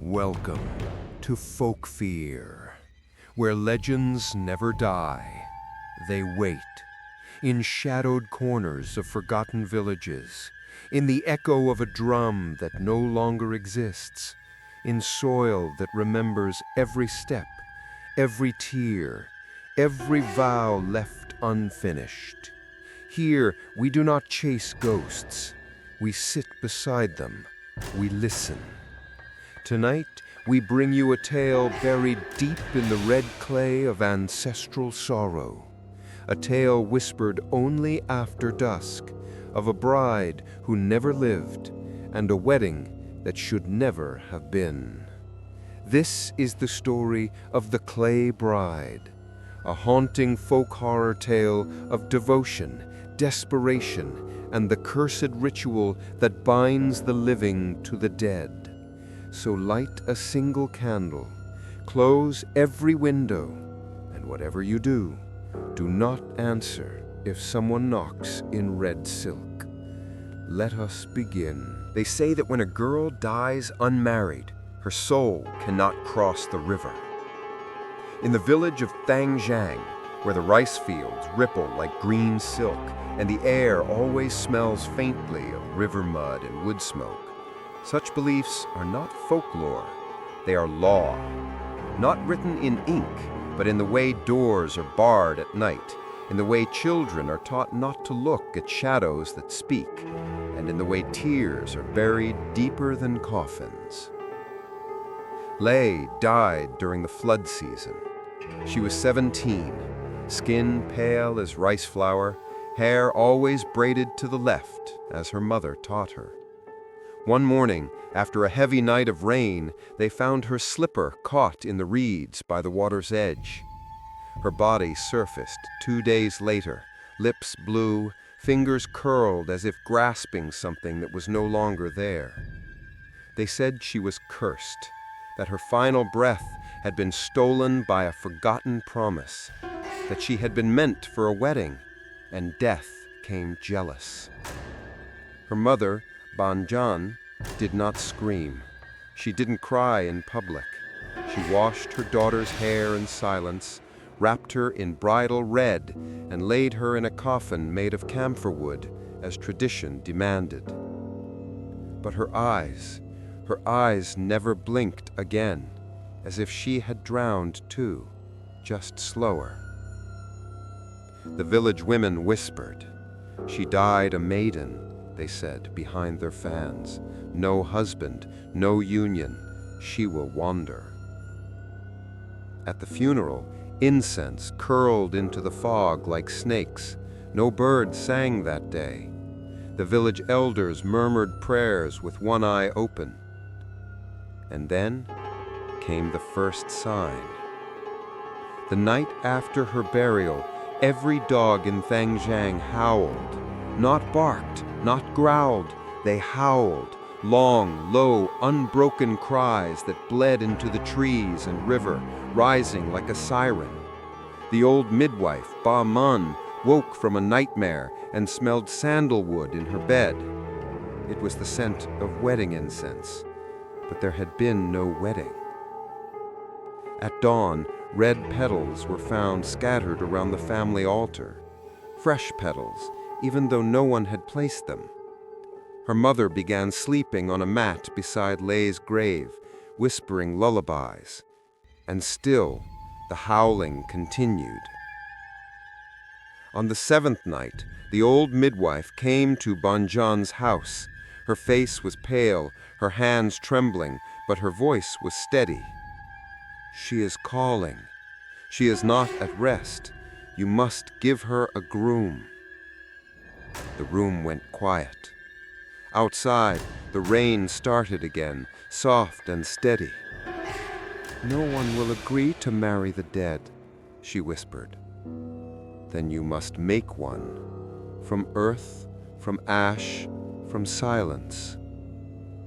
Welcome to Folk Fear, where legends never die. They wait, in shadowed corners of forgotten villages, in the echo of a drum that no longer exists, in soil that remembers every step, every tear, every vow left unfinished. Here, we do not chase ghosts. We sit beside them. We listen. Tonight, we bring you a tale buried deep in the red clay of ancestral sorrow. A tale whispered only after dusk, of a bride who never lived, and a wedding that should never have been. This is the story of the Clay Bride, a haunting folk horror tale of devotion, desperation, and the cursed ritual that binds the living to the dead. So light a single candle, close every window, and whatever you do, do not answer if someone knocks in red silk. Let us begin. They say that when a girl dies unmarried, her soul cannot cross the river. In the village of Thangjiang, where the rice fields ripple like green silk and the air always smells faintly of river mud and wood smoke, such beliefs are not folklore, they are law. Not written in ink, but in the way doors are barred at night, in the way children are taught not to look at shadows that speak, and in the way tears are buried deeper than coffins. Lei died during the flood season. She was 17, skin pale as rice flour, hair always braided to the left, as her mother taught her. One morning, after a heavy night of rain, they found her slipper caught in the reeds by the water's edge. Her body surfaced 2 days later, lips blue, fingers curled as if grasping something that was no longer there. They said she was cursed, that her final breath had been stolen by a forgotten promise, that she had been meant for a wedding, and death came jealous. Her mother, Banjan, did not scream. She didn't cry in public. She washed her daughter's hair in silence, wrapped her in bridal red, and laid her in a coffin made of camphor wood, as tradition demanded. But her eyes never blinked again, as if she had drowned too, just slower. The village women whispered. She died a maiden, they said behind their fans. No husband, no union, she will wander. At the funeral, incense curled into the fog like snakes. No bird sang that day. The village elders murmured prayers with one eye open. And then came the first sign. The night after her burial, every dog in Thangjiang howled. Not barked, not growled, they howled, long, low, unbroken cries that bled into the trees and river, rising like a siren. The old midwife, Ba Mun, woke from a nightmare and smelled sandalwood in her bed. It was the scent of wedding incense, but there had been no wedding. At dawn, red petals were found scattered around the family altar. Fresh petals, even though no one had placed them. Her mother began sleeping on a mat beside Lei's grave, whispering lullabies. And still, the howling continued. On the 7th night, the old midwife came to Banjan's house. Her face was pale, her hands trembling, but her voice was steady. She is calling. She is not at rest. You must give her a groom. The room went quiet. Outside, the rain started again, soft and steady. No one will agree to marry the dead, she whispered. Then you must make one. From earth, from ash, from silence,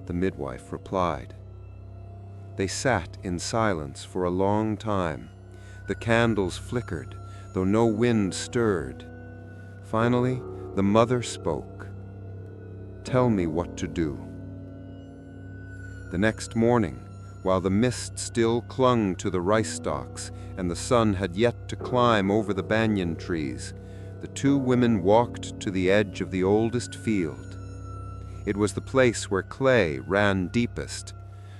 the midwife replied. They sat in silence for a long time. The candles flickered, though no wind stirred. Finally, the mother spoke. Tell me what to do. The next morning, while the mist still clung to the rice stalks and the sun had yet to climb over the banyan trees, the two women walked to the edge of the oldest field. It was the place where clay ran deepest.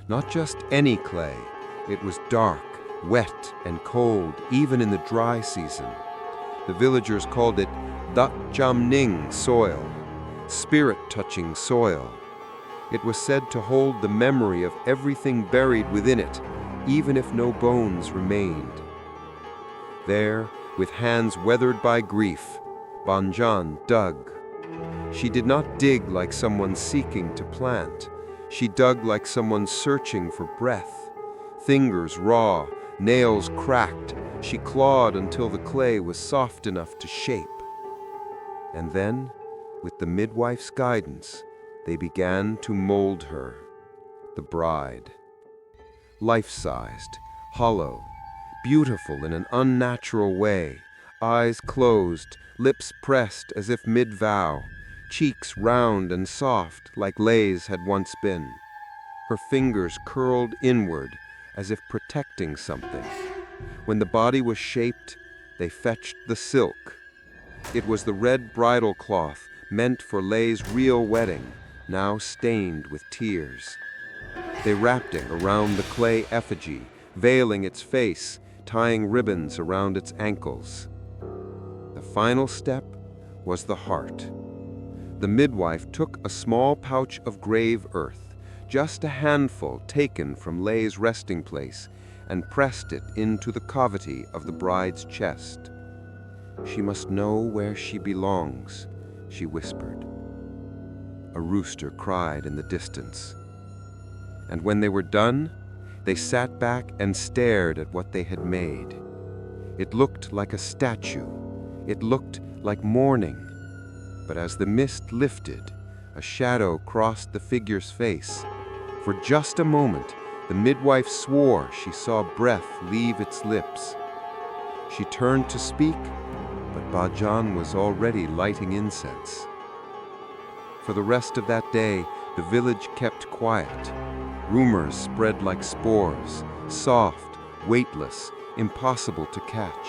Not just any clay. It was dark, wet, and cold, even in the dry season. The villagers called it Dat Jam Ning soil, spirit-touching soil. It was said to hold the memory of everything buried within it, even if no bones remained. There, with hands weathered by grief, Banjan dug. She did not dig like someone seeking to plant. She dug like someone searching for breath. Fingers raw, nails cracked, she clawed until the clay was soft enough to shape. And then, with the midwife's guidance, they began to mold her, the bride. Life-sized, hollow, beautiful in an unnatural way, eyes closed, lips pressed as if mid-vow, cheeks round and soft like Lay's had once been. Her fingers curled inward as if protecting something. When the body was shaped, they fetched the silk. It was the red bridal cloth meant for Lay's real wedding, now stained with tears. They wrapped it around the clay effigy, veiling its face, tying ribbons around its ankles. The final step was the heart. The midwife took a small pouch of grave earth, just a handful taken from Lay's resting place, and pressed it into the cavity of the bride's chest. "She must know where she belongs," she whispered. A rooster cried in the distance. And when they were done, they sat back and stared at what they had made. It looked like a statue. It looked like mourning. But as the mist lifted, a shadow crossed the figure's face. For just a moment, the midwife swore she saw breath leave its lips. She turned to speak, but Bajan was already lighting incense. For the rest of that day, the village kept quiet. Rumors spread like spores, soft, weightless, impossible to catch.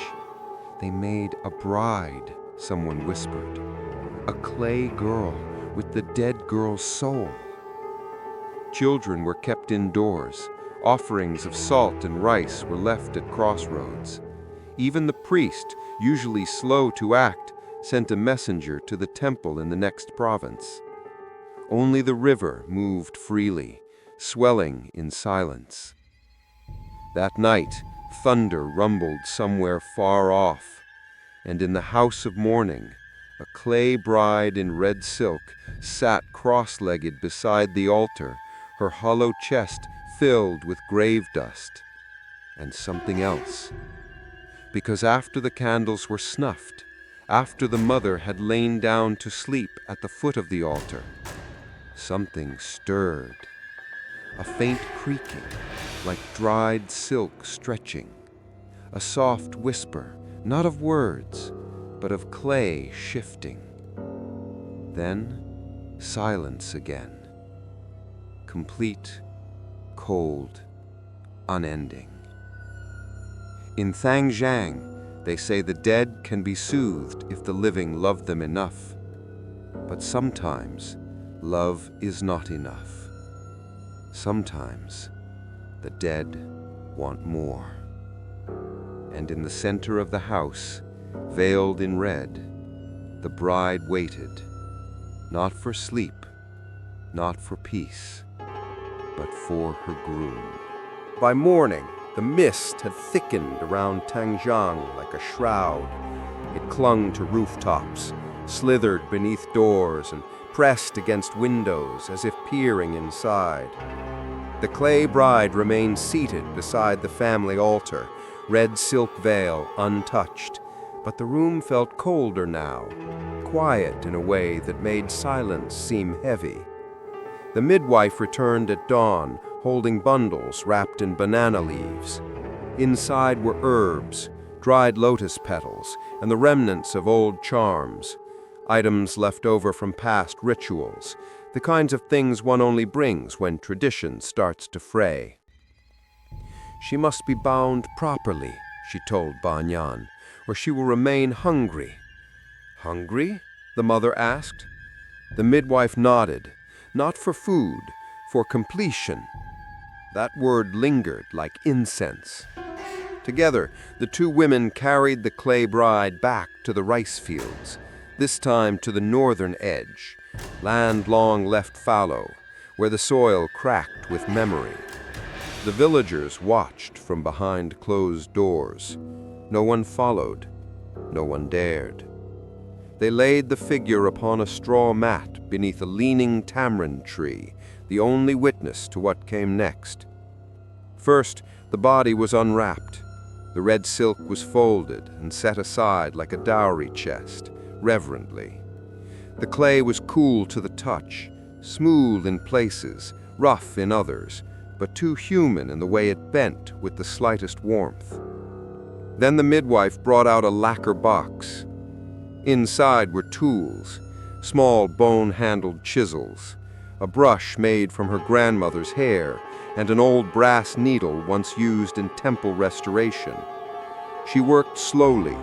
"They made a bride," someone whispered. "A clay girl with the dead girl's soul." Children were kept indoors. Offerings of salt and rice were left at crossroads. Even the priest, usually slow to act, sent a messenger to the temple in the next province. Only the river moved freely, swelling in silence. That night, thunder rumbled somewhere far off, and in the house of mourning, a clay bride in red silk sat cross-legged beside the altar, her hollow chest filled with grave dust. And something else. Because after the candles were snuffed, after the mother had lain down to sleep at the foot of the altar, something stirred. A faint creaking, like dried silk stretching. A soft whisper, not of words, but of clay shifting. Then, silence again. Complete, cold, unending. In Thangjiang, they say the dead can be soothed if the living love them enough. But sometimes, love is not enough. Sometimes, the dead want more. And in the center of the house, veiled in red, the bride waited, not for sleep, not for peace, but for her groom. By morning, the mist had thickened around Tangjiang like a shroud. It clung to rooftops, slithered beneath doors, and pressed against windows as if peering inside. The clay bride remained seated beside the family altar, red silk veil untouched, but the room felt colder now, quiet in a way that made silence seem heavy. The midwife returned at dawn, holding bundles wrapped in banana leaves. Inside were herbs, dried lotus petals, and the remnants of old charms, items left over from past rituals, the kinds of things one only brings when tradition starts to fray. She must be bound properly, she told Banyan, or she will remain hungry. Hungry? The mother asked. The midwife nodded, not for food, for completion. That word lingered like incense. Together, the two women carried the clay bride back to the rice fields, this time to the northern edge, land long left fallow, where the soil cracked with memory. The villagers watched from behind closed doors. No one followed. No one dared. They laid the figure upon a straw mat beneath a leaning tamarind tree, the only witness to what came next. First, the body was unwrapped. The red silk was folded and set aside like a dowry chest, reverently. The clay was cool to the touch, smooth in places, rough in others, but too human in the way it bent with the slightest warmth. Then the midwife brought out a lacquer box. Inside were tools, small bone-handled chisels, a brush made from her grandmother's hair, and an old brass needle once used in temple restoration. She worked slowly,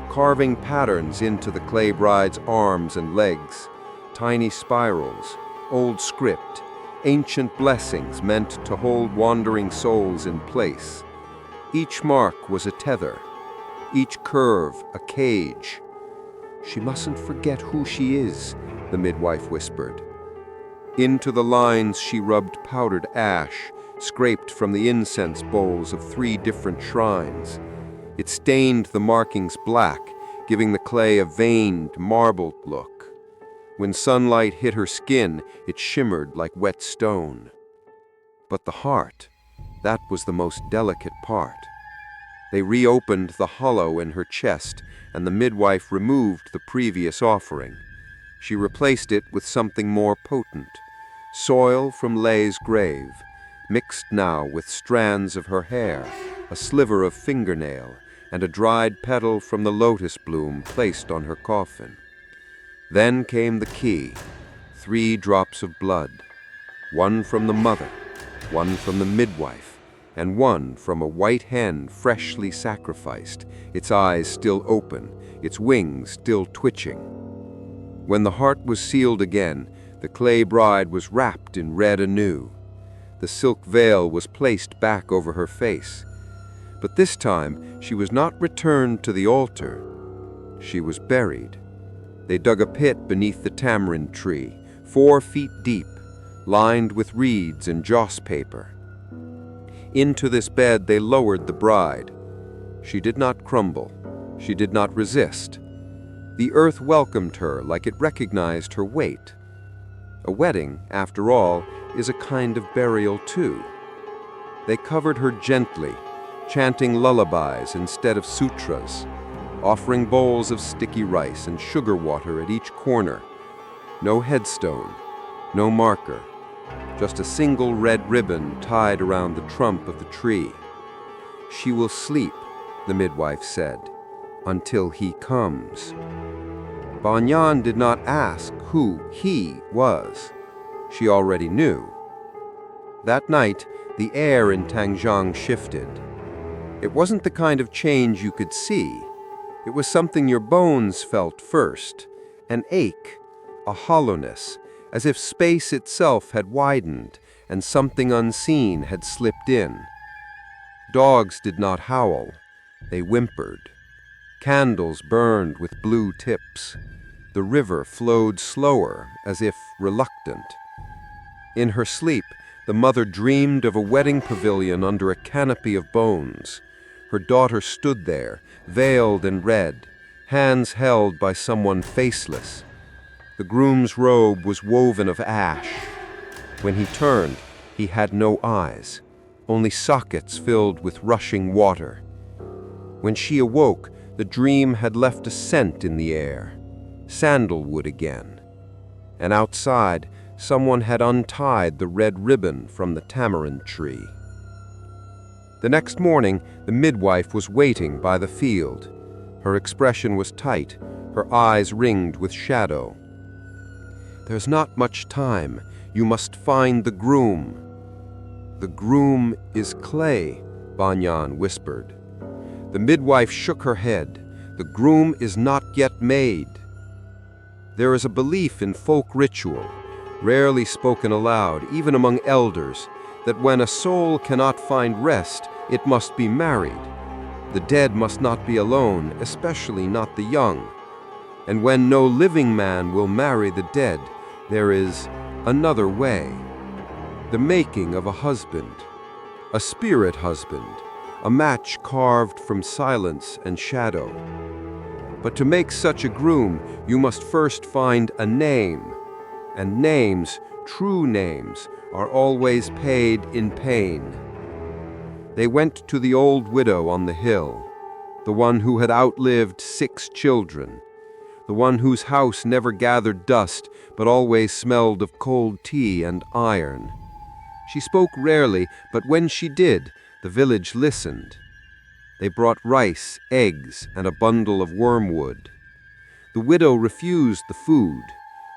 carving patterns into the clay bride's arms and legs, tiny spirals, old script, ancient blessings meant to hold wandering souls in place. Each mark was a tether, each curve a cage. She mustn't forget who she is, the midwife whispered. Into the lines she rubbed powdered ash, scraped from the incense bowls of 3 different shrines. It stained the markings black, giving the clay a veined, marbled look. When sunlight hit her skin, it shimmered like wet stone. But the heart, that was the most delicate part. They reopened the hollow in her chest, and the midwife removed the previous offering. She replaced it with something more potent, soil from Leigh's grave, mixed now with strands of her hair, a sliver of fingernail, and a dried petal from the lotus bloom placed on her coffin. Then came the key, 3 drops of blood, one from the mother, one from the midwife, and one from a white hen freshly sacrificed, its eyes still open, its wings still twitching. When the heart was sealed again, the clay bride was wrapped in red anew. The silk veil was placed back over her face. But this time, she was not returned to the altar. She was buried. They dug a pit beneath the tamarind tree, 4 feet deep, lined with reeds and joss paper. Into this bed they lowered the bride. She did not crumble. She did not resist. The earth welcomed her like it recognized her weight. A wedding, after all, is a kind of burial too. They covered her gently, chanting lullabies instead of sutras, offering bowls of sticky rice and sugar water at each corner. No headstone, no marker, just a single red ribbon tied around the trunk of the tree. She will sleep, the midwife said, until he comes. Banyan did not ask who he was. She already knew. That night, the air in Tangjiang shifted. It wasn't the kind of change you could see. It was something your bones felt first, an ache, a hollowness, as if space itself had widened and something unseen had slipped in. Dogs did not howl, they whimpered. Candles burned with blue tips. The river flowed slower, as if reluctant. In her sleep, the mother dreamed of a wedding pavilion under a canopy of bones. Her daughter stood there, veiled in red, hands held by someone faceless. The groom's robe was woven of ash. When he turned, he had no eyes, only sockets filled with rushing water. When she awoke, the dream had left a scent in the air, sandalwood again. And outside, someone had untied the red ribbon from the tamarind tree. The next morning, the midwife was waiting by the field. Her expression was tight, her eyes ringed with shadow. "There's not much time. You must find the groom." "The groom is clay," Banyan whispered. The midwife shook her head. The groom is not yet made. There is a belief in folk ritual, rarely spoken aloud, even among elders, that when a soul cannot find rest, it must be married. The dead must not be alone, especially not the young. And when no living man will marry the dead, there is another way. The making of a husband, a spirit husband, a match carved from silence and shadow. But to make such a groom, you must first find a name. And names, true names, are always paid in pain. They went to the old widow on the hill, the one who had outlived 6 children, the one whose house never gathered dust but always smelled of cold tea and iron. She spoke rarely, but when she did, the village listened. They brought rice, eggs, and a bundle of wormwood. The widow refused the food,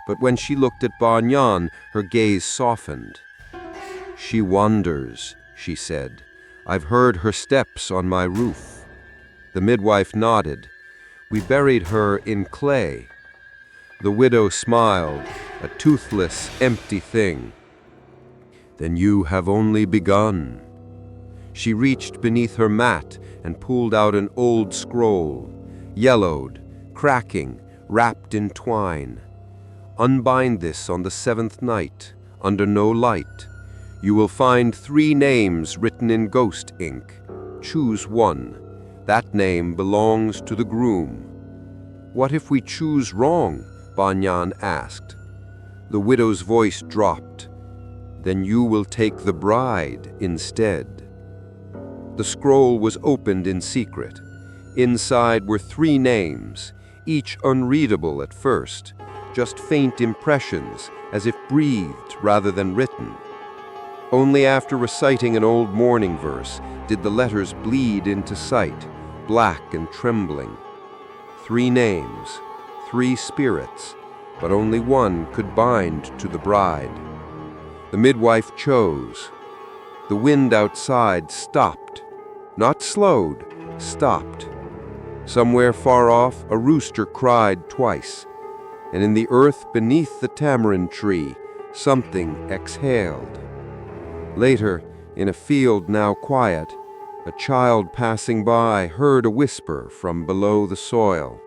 but when she looked at Banyan, her gaze softened. She wanders, she said. I've heard her steps on my roof. The midwife nodded. We buried her in clay. The widow smiled, a toothless, empty thing. Then you have only begun. She reached beneath her mat and pulled out an old scroll, yellowed, cracking, wrapped in twine. Unbind this on the 7th night, under no light. You will find 3 names written in ghost ink. Choose one. That name belongs to the groom. What if we choose wrong? Banyan asked. The widow's voice dropped. Then you will take the bride instead. The scroll was opened in secret. Inside were 3 names, each unreadable at first, just faint impressions, as if breathed rather than written. Only after reciting an old mourning verse did the letters bleed into sight, black and trembling. 3 names, 3 spirits, but only one could bind to the bride. The midwife chose. The wind outside stopped. Not slowed, stopped. Somewhere far off, a rooster cried twice, and in the earth beneath the tamarind tree, something exhaled. Later, in a field now quiet, a child passing by heard a whisper from below the soil.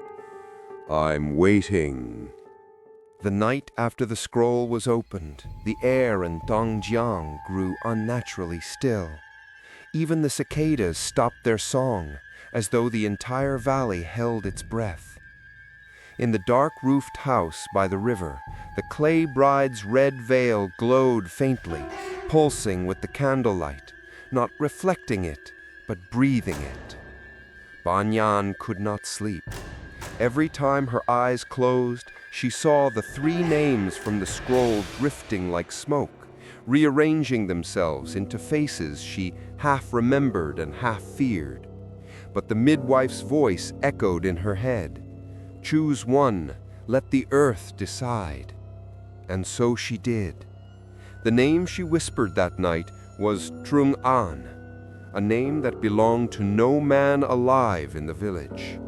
I'm waiting. The night after the scroll was opened, the air in Dongjiang grew unnaturally still. Even the cicadas stopped their song, as though the entire valley held its breath. In the dark-roofed house by the river, the clay bride's red veil glowed faintly, pulsing with the candlelight, not reflecting it, but breathing it. Banyan could not sleep. Every time her eyes closed, she saw the 3 names from the scroll drifting like smoke, rearranging themselves into faces she half remembered and half feared. But the midwife's voice echoed in her head. Choose one, let the earth decide. And so she did. The name she whispered that night was Trung An, a name that belonged to no man alive in the village.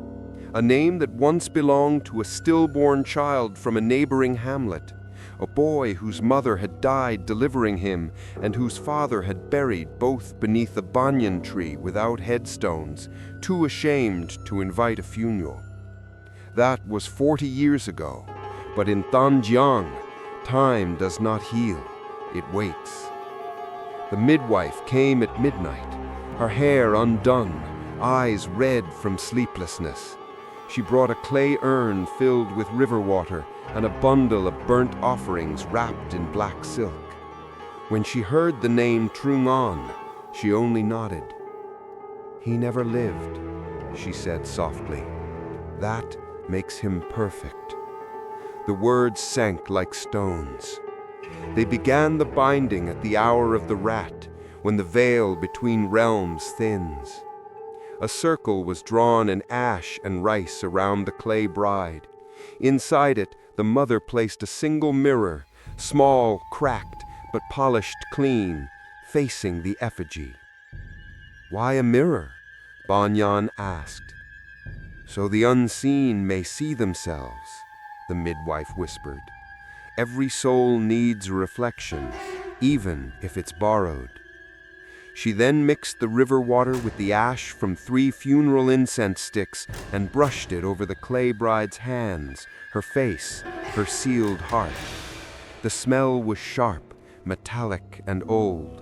A name that once belonged to a stillborn child from a neighboring hamlet, a boy whose mother had died delivering him and whose father had buried both beneath a banyan tree without headstones, too ashamed to invite a funeral. That was 40 years ago, but in Danjiang, time does not heal, it waits. The midwife came at midnight, her hair undone, eyes red from sleeplessness. She brought a clay urn filled with river water and a bundle of burnt offerings wrapped in black silk. When she heard the name Trungan, she only nodded. He never lived, she said softly. That makes him perfect. The words sank like stones. They began the binding at the hour of the rat, when the veil between realms thins. A circle was drawn in ash and rice around the clay bride. Inside it, the mother placed a single mirror, small, cracked, but polished clean, facing the effigy. "Why a mirror?" Banyan asked. "So the unseen may see themselves," the midwife whispered. "Every soul needs a reflection, even if it's borrowed." She then mixed the river water with the ash from 3 funeral incense sticks and brushed it over the clay bride's hands, her face, her sealed heart. The smell was sharp, metallic, and old.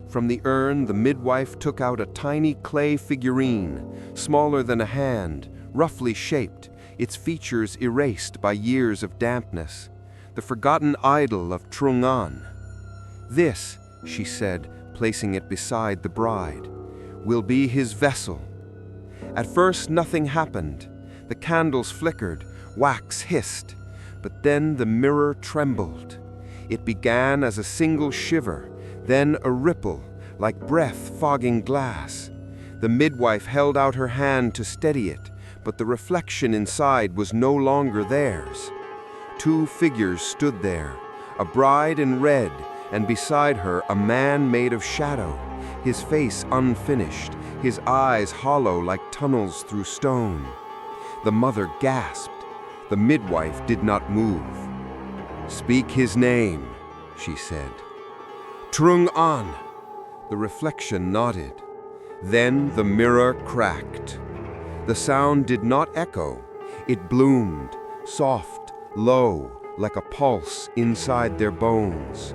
From the urn, the midwife took out a tiny clay figurine, smaller than a hand, roughly shaped, its features erased by years of dampness. The forgotten idol of Trung-an. "This," she said, placing it beside the bride, "will be his vessel." At first nothing happened. The candles flickered, wax hissed, but then the mirror trembled. It began as a single shiver, then a ripple, like breath fogging glass. The midwife held out her hand to steady it, but the reflection inside was no longer theirs. 2 figures stood there, a bride in red, and beside her a man made of shadow, his face unfinished, his eyes hollow like tunnels through stone. The mother gasped. The midwife did not move. "Speak his name," she said. "Trung-an." The reflection nodded. Then the mirror cracked. The sound did not echo. It bloomed, soft, low, like a pulse inside their bones.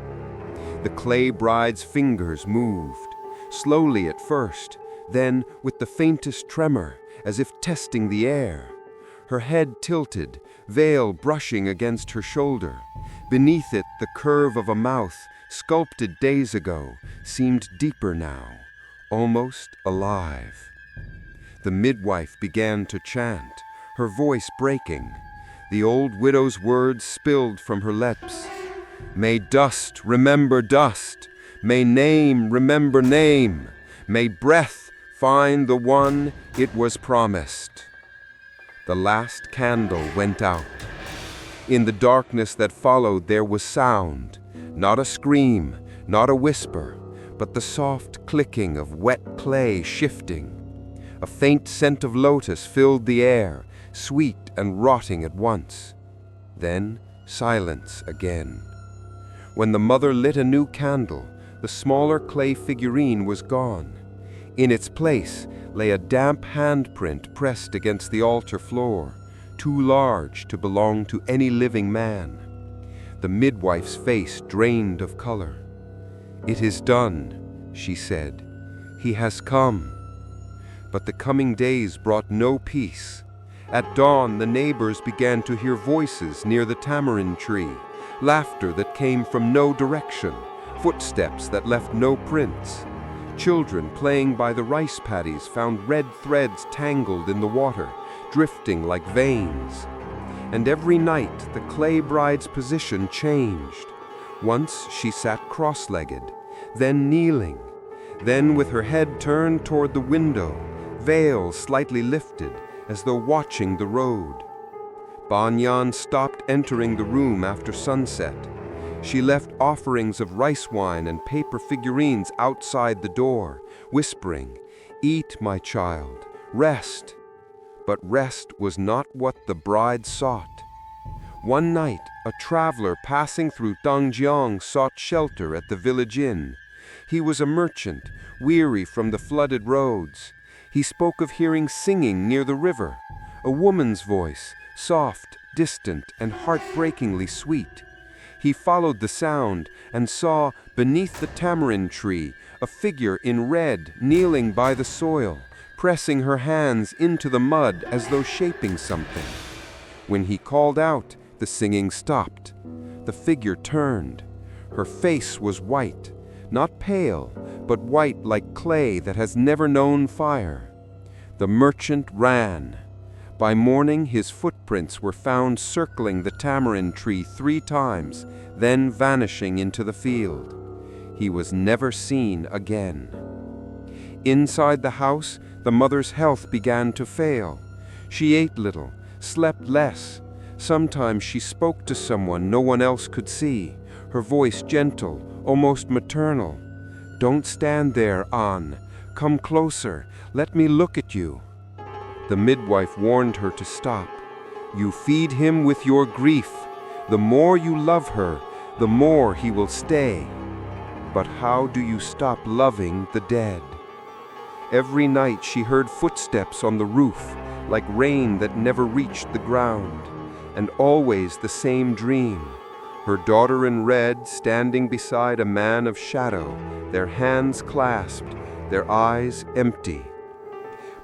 The clay bride's fingers moved, slowly at first, then with the faintest tremor, as if testing the air. Her head tilted, veil brushing against her shoulder. Beneath it, the curve of a mouth, sculpted days ago, seemed deeper now, almost alive. The midwife began to chant, her voice breaking. The old widow's words spilled from her lips. "May dust remember dust, may name remember name, may breath find the one it was promised." The last candle went out. In the darkness that followed there was sound, not a scream, not a whisper, but the soft clicking of wet clay shifting. A faint scent of lotus filled the air, sweet and rotting at once. Then silence again. When the mother lit a new candle, the smaller clay figurine was gone. In its place lay a damp handprint pressed against the altar floor, too large to belong to any living man. The midwife's face drained of color. "It is done," she said. "He has come." But the coming days brought no peace. At dawn, the neighbors began to hear voices near the tamarind tree, laughter that came from no direction, footsteps that left no prints. Children playing by the rice paddies found red threads tangled in the water, drifting like veins. And every night the clay bride's position changed. Once she sat cross-legged, then kneeling, then with her head turned toward the window, veil slightly lifted, as though watching the road. Banyan stopped entering the room after sunset. She left offerings of rice wine and paper figurines outside the door, whispering, "Eat, my child, rest." But rest was not what the bride sought. One night, a traveler passing through Dangjiang sought shelter at the village inn. He was a merchant, weary from the flooded roads. He spoke of hearing singing near the river, a woman's voice, soft, distant, and heartbreakingly sweet. He followed the sound and saw, beneath the tamarind tree, a figure in red kneeling by the soil, pressing her hands into the mud as though shaping something. When he called out, the singing stopped. The figure turned. Her face was white, not pale, but white like clay that has never known fire. The merchant ran. By morning, his footprints were found circling the tamarind tree 3 times, then vanishing into the field. He was never seen again. Inside the house, the mother's health began to fail. She ate little, slept less. Sometimes she spoke to someone no one else could see, her voice gentle, almost maternal. "Don't stand there, An. Come closer, let me look at you." The midwife warned her to stop. "You feed him with your grief. The more you love her, the more he will stay. But how do you stop loving the dead?" Every night she heard footsteps on the roof, like rain that never reached the ground, and always the same dream. Her daughter in red standing beside a man of shadow, their hands clasped, their eyes empty.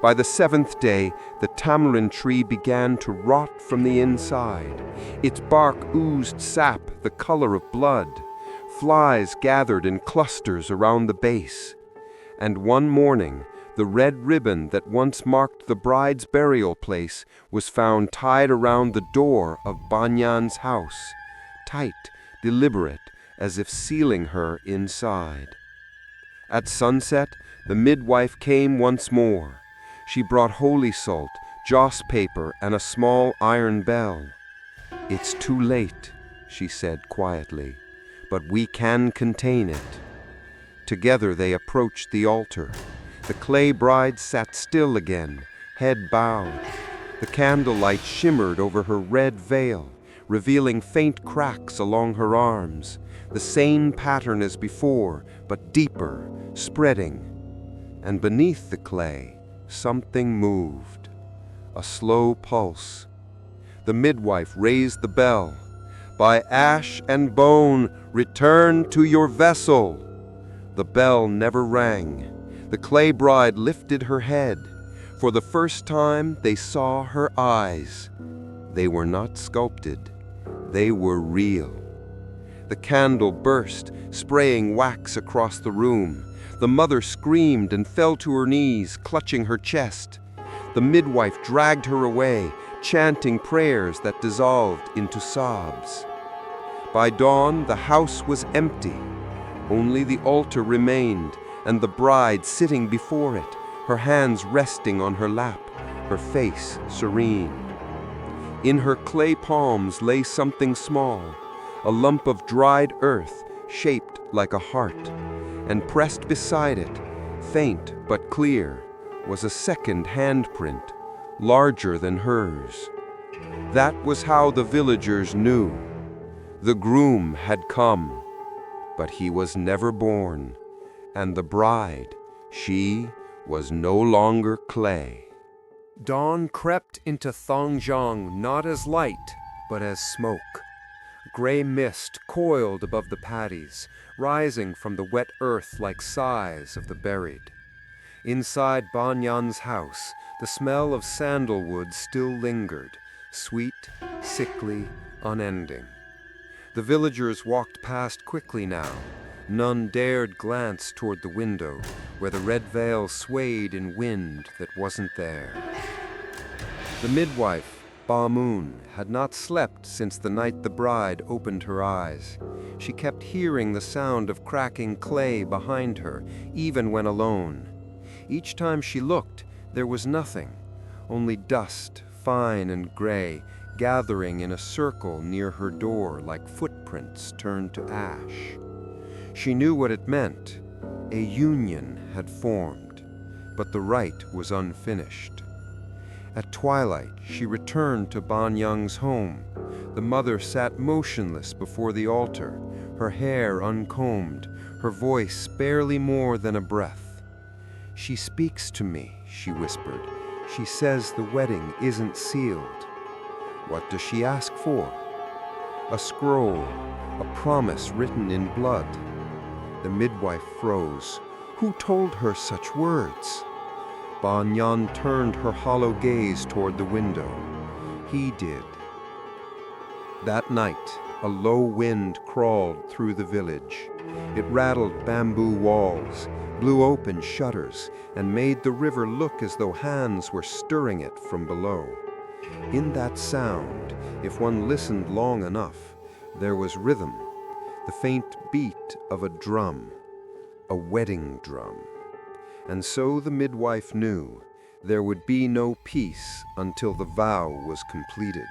By the 7th day, the tamarind tree began to rot from the inside. Its bark oozed sap the color of blood. Flies gathered in clusters around the base. And one morning, the red ribbon that once marked the bride's burial place was found tied around the door of Banyan's house, tight, deliberate, as if sealing her inside. At sunset, the midwife came once more. She brought holy salt, joss paper, and a small iron bell. "It's too late," she said quietly, "but we can contain it." Together they approached the altar. The clay bride sat still again, head bowed. The candlelight shimmered over her red veil, revealing faint cracks along her arms, the same pattern as before, but deeper, spreading. And beneath the clay, something moved, a slow pulse. The midwife raised the bell. "By ash and bone, return to your vessel." The bell never rang. The clay bride lifted her head. For the first time, they saw her eyes. They were not sculpted. They were real. The candle burst, spraying wax across the room. The mother screamed and fell to her knees, clutching her chest. The midwife dragged her away, chanting prayers that dissolved into sobs. By dawn, the house was empty. Only the altar remained, and the bride sitting before it, her hands resting on her lap, her face serene. In her clay palms lay something small, a lump of dried earth shaped like a heart, and pressed beside it, faint but clear, was a second handprint, larger than hers. That was how the villagers knew. The groom had come, but he was never born, and the bride, she was no longer clay. Dawn crept into Thongjiang not as light, but as smoke. Gray mist coiled above the paddies, rising from the wet earth like sighs of the buried. Inside Banyan's house, the smell of sandalwood still lingered, sweet, sickly, unending. The villagers walked past quickly now. None dared glance toward the window, where the red veil swayed in wind that wasn't there. The midwife, Ba Moon, had not slept since the night the bride opened her eyes. She kept hearing the sound of cracking clay behind her, even when alone. Each time she looked, there was nothing, only dust, fine and gray, gathering in a circle near her door like footprints turned to ash. She knew what it meant. A union had formed, but the rite was unfinished. At twilight, she returned to Banyang's home. The mother sat motionless before the altar, her hair uncombed, her voice barely more than a breath. "She speaks to me," she whispered. "She says the wedding isn't sealed." "What does she ask for?" "A scroll, a promise written in blood." The midwife froze. Who told her such words? Banyan turned her hollow gaze toward the window. He did. That night, a low wind crawled through the village. It rattled bamboo walls, blew open shutters, and made the river look as though hands were stirring it from below. In that sound, if one listened long enough, there was rhythm, the faint beat of a drum, a wedding drum. And so the midwife knew there would be no peace until the vow was completed.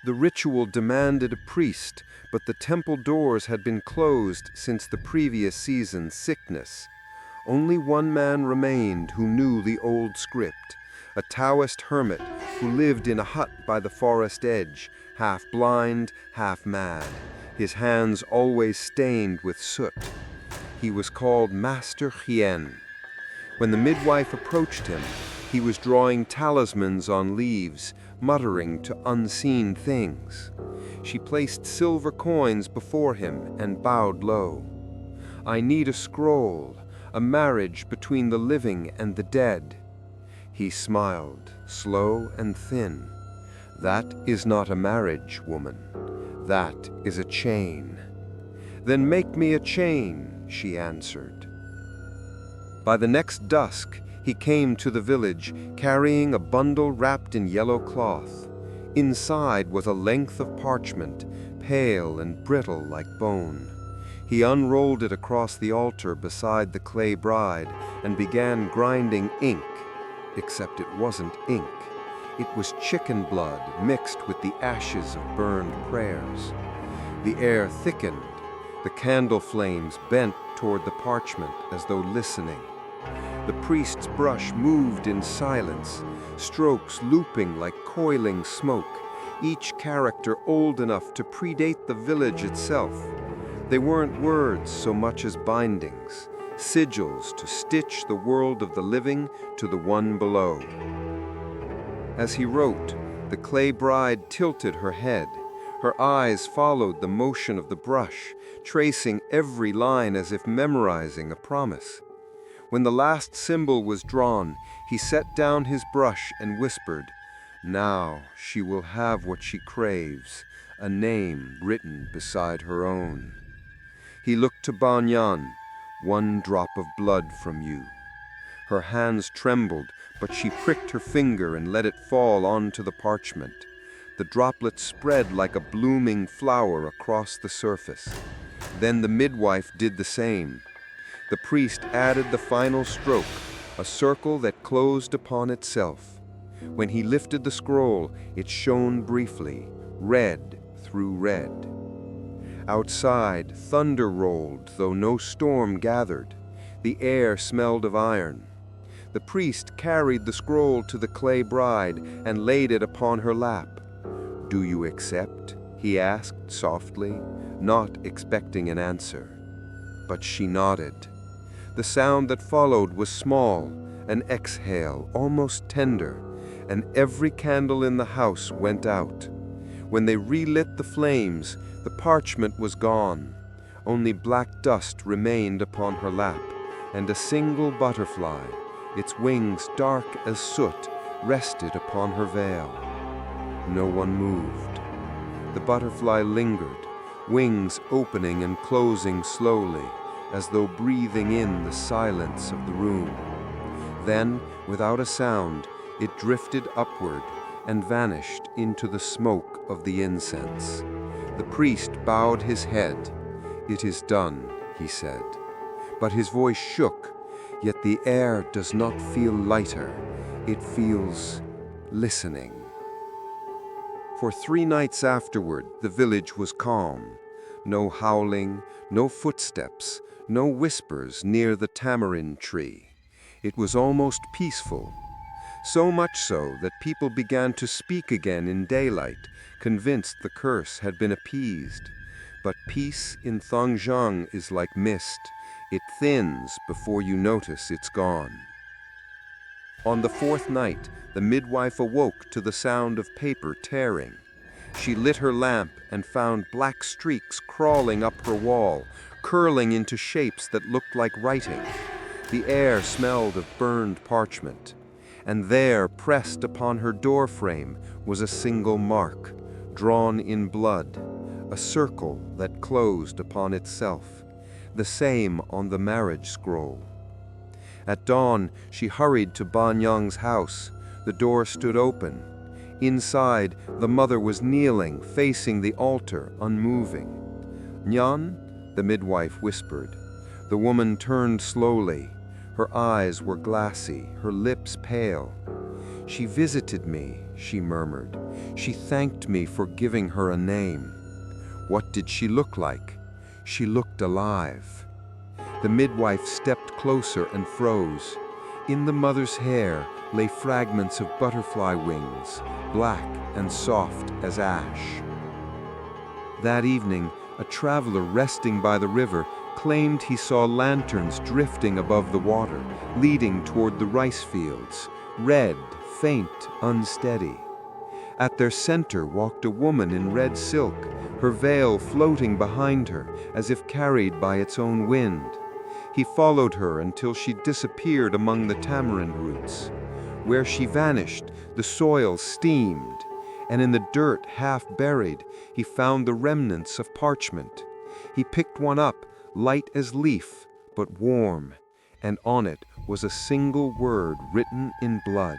The ritual demanded a priest, but the temple doors had been closed since the previous season's sickness. Only one man remained who knew the old script, a Taoist hermit who lived in a hut by the forest edge, half blind, half mad, his hands always stained with soot. He was called Master Hien. When the midwife approached him, he was drawing talismans on leaves, muttering to unseen things. She placed silver coins before him and bowed low. "I need a scroll, a marriage between the living and the dead." He smiled, slow and thin. "That is not a marriage, woman. That is a chain." "Then make me a chain," she answered. By the next dusk, he came to the village, carrying a bundle wrapped in yellow cloth. Inside was a length of parchment, pale and brittle like bone. He unrolled it across the altar beside the clay bride and began grinding ink, except it wasn't ink. It was chicken blood mixed with the ashes of burned prayers. The air thickened. The candle flames bent toward the parchment as though listening. The priest's brush moved in silence, strokes looping like coiling smoke, each character old enough to predate the village itself. They weren't words so much as bindings, sigils to stitch the world of the living to the one below. As he wrote, the clay bride tilted her head. Her eyes followed the motion of the brush, tracing every line as if memorizing a promise. When the last symbol was drawn, he set down his brush and whispered, "Now she will have what she craves, a name written beside her own." He looked to Banyan, "One drop of blood from you." Her hands trembled, but she pricked her finger and let it fall onto the parchment. The droplet spread like a blooming flower across the surface. Then the midwife did the same. The priest added the final stroke, a circle that closed upon itself. When he lifted the scroll, it shone briefly, red through red. Outside, thunder rolled, though no storm gathered. The air smelled of iron. The priest carried the scroll to the clay bride and laid it upon her lap. "Do you accept?" he asked softly, not expecting an answer. But she nodded. The sound that followed was small, an exhale, almost tender, and every candle in the house went out. When they relit the flames, the parchment was gone. Only black dust remained upon her lap, and a single butterfly, its wings dark as soot, rested upon her veil. No one moved. The butterfly lingered, wings opening and closing slowly, as though breathing in the silence of the room. Then, without a sound, it drifted upward and vanished into the smoke of the incense. The priest bowed his head. "It is done," he said. But his voice shook, yet the air does not feel lighter. It feels listening. For 3 nights afterward, the village was calm. No howling, no footsteps, no whispers near the tamarind tree. It was almost peaceful. So much so that people began to speak again in daylight, convinced the curse had been appeased. But peace in Thongjiang is like mist. It thins before you notice it's gone. On the 4th night, the midwife awoke to the sound of paper tearing. She lit her lamp and found black streaks crawling up her wall, curling into shapes that looked like writing. The air smelled of burned parchment. And there, pressed upon her doorframe, was a single mark, drawn in blood, a circle that closed upon itself, the same on the marriage scroll. At dawn, she hurried to Banyang's house. The door stood open. Inside, the mother was kneeling, facing the altar, unmoving. "Nyan?" the midwife whispered. The woman turned slowly. Her eyes were glassy, her lips pale. "She visited me," she murmured. "She thanked me for giving her a name." "What did she look like?" "She looked alive." The midwife stepped closer and froze. In the mother's hair lay fragments of butterfly wings, black and soft as ash. That evening, a traveler resting by the river claimed he saw lanterns drifting above the water, leading toward the rice fields, red, faint, unsteady. At their center walked a woman in red silk, her veil floating behind her as if carried by its own wind. He followed her until she disappeared among the tamarind roots. Where she vanished, the soil steamed, and in the dirt half buried, he found the remnants of parchment. He picked one up, light as leaf, but warm, and on it was a single word written in blood: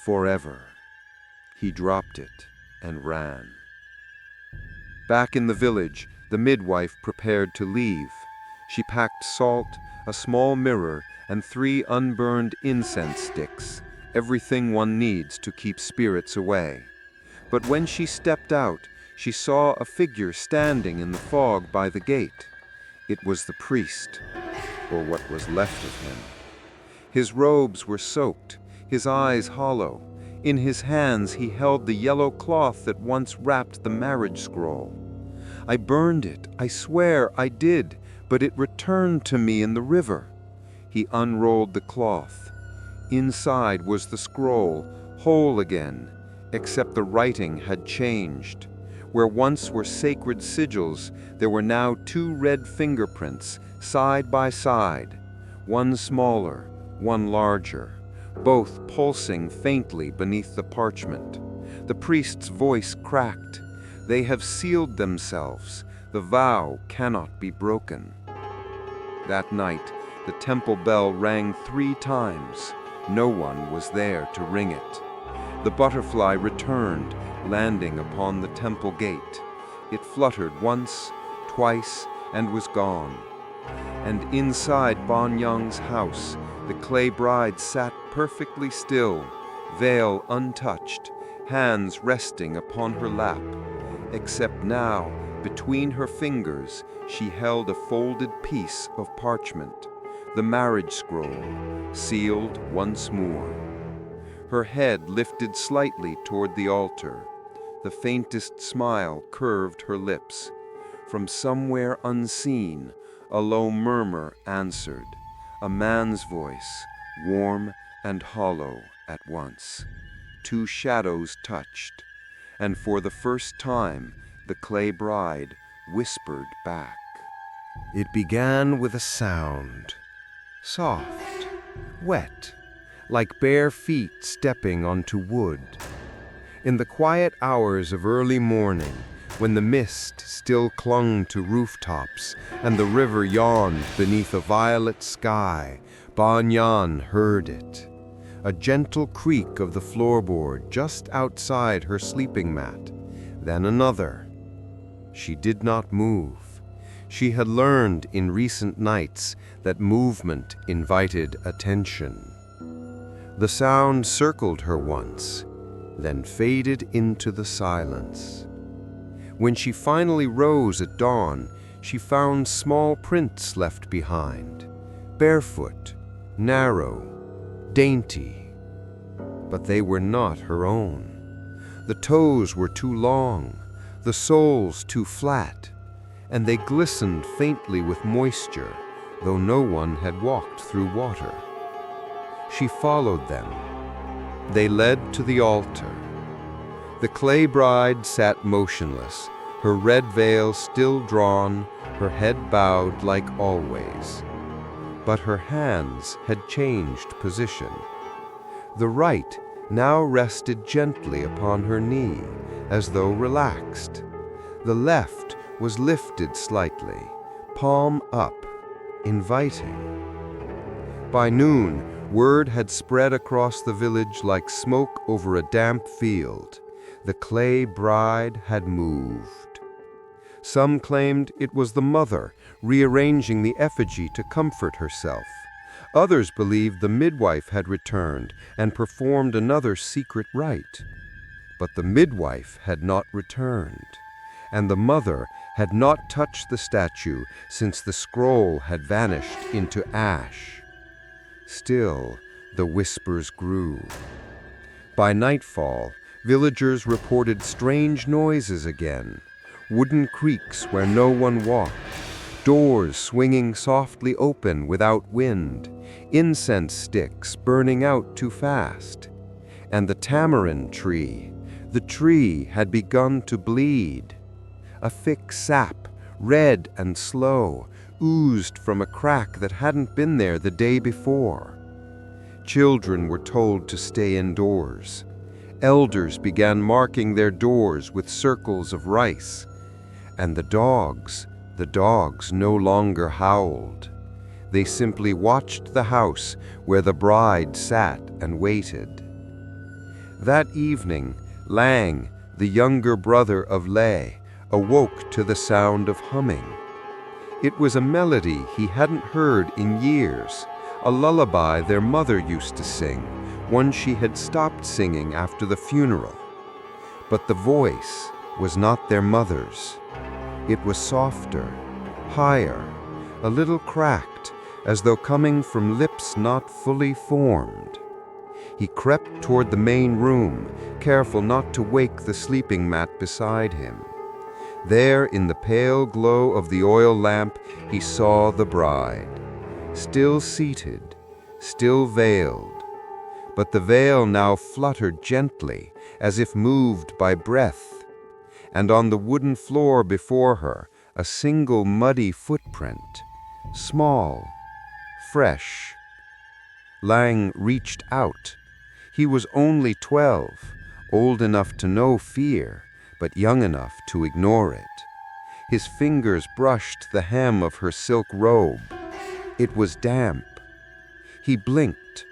forever. He dropped it and ran. Back in the village, the midwife prepared to leave. She packed salt, a small mirror, and 3 unburned incense sticks, everything one needs to keep spirits away. But when she stepped out, she saw a figure standing in the fog by the gate. It was the priest, or what was left of him. His robes were soaked, his eyes hollow. In his hands he held the yellow cloth that once wrapped the marriage scroll. "I burned it, I swear I did, but it returned to me in the river." He unrolled the cloth. Inside was the scroll, whole again, except the writing had changed. Where once were sacred sigils, there were now 2 red fingerprints, side by side, one smaller, one larger, both pulsing faintly beneath the parchment. The priest's voice cracked. "They have sealed themselves. The vow cannot be broken." That night, the temple bell rang 3 times. No one was there to ring it. The butterfly returned, landing upon the temple gate. It fluttered once, twice, and was gone. And inside Bon Young's house, the clay bride sat perfectly still, veil untouched, hands resting upon her lap. Except now, between her fingers, she held a folded piece of parchment, the marriage scroll, sealed once more. Her head lifted slightly toward the altar. The faintest smile curved her lips. From somewhere unseen, a low murmur answered, a man's voice, warm and hollow at once. 2 shadows touched, and for the first time, the clay bride whispered back. It began with a sound, soft, wet, like bare feet stepping onto wood. In the quiet hours of early morning, when the mist still clung to rooftops and the river yawned beneath a violet sky, Bon Yan heard it. A gentle creak of the floorboard just outside her sleeping mat, then another. She did not move. She had learned in recent nights that movement invited attention. The sound circled her once, then faded into the silence. When she finally rose at dawn, she found small prints left behind, barefoot, narrow, dainty. But they were not her own. The toes were too long, the soles too flat, and they glistened faintly with moisture, though no one had walked through water. She followed them. They led to the altar. The clay bride sat motionless, her red veil still drawn, her head bowed like always. But her hands had changed position. The right now rested gently upon her knee, as though relaxed. The left was lifted slightly, palm up, inviting. By noon, word had spread across the village like smoke over a damp field. The clay bride had moved. Some claimed it was the mother rearranging the effigy to comfort herself. Others believed the midwife had returned and performed another secret rite. But the midwife had not returned, and the mother had not touched the statue since the scroll had vanished into ash. Still, the whispers grew. By nightfall, villagers reported strange noises again. Wooden creaks where no one walked, doors swinging softly open without wind, incense sticks burning out too fast. And the tamarind tree, the tree had begun to bleed. A thick sap, red and slow, oozed from a crack that hadn't been there the day before. Children were told to stay indoors. Elders began marking their doors with circles of rice. And the dogs no longer howled. They simply watched the house where the bride sat and waited. That evening, Lang, the younger brother of Lê, awoke to the sound of humming. It was a melody he hadn't heard in years, a lullaby their mother used to sing, one she had stopped singing after the funeral. But the voice was not their mother's. It was softer, higher, a little cracked, as though coming from lips not fully formed. He crept toward the main room, careful not to wake the sleeping mat beside him. There, in the pale glow of the oil lamp, he saw the bride, still seated, still veiled. But the veil now fluttered gently, as if moved by breath. And on the wooden floor before her, a single muddy footprint, small, fresh. Lang reached out. He was only 12, old enough to know fear, but young enough to ignore it. His fingers brushed the hem of her silk robe. It was damp. He blinked.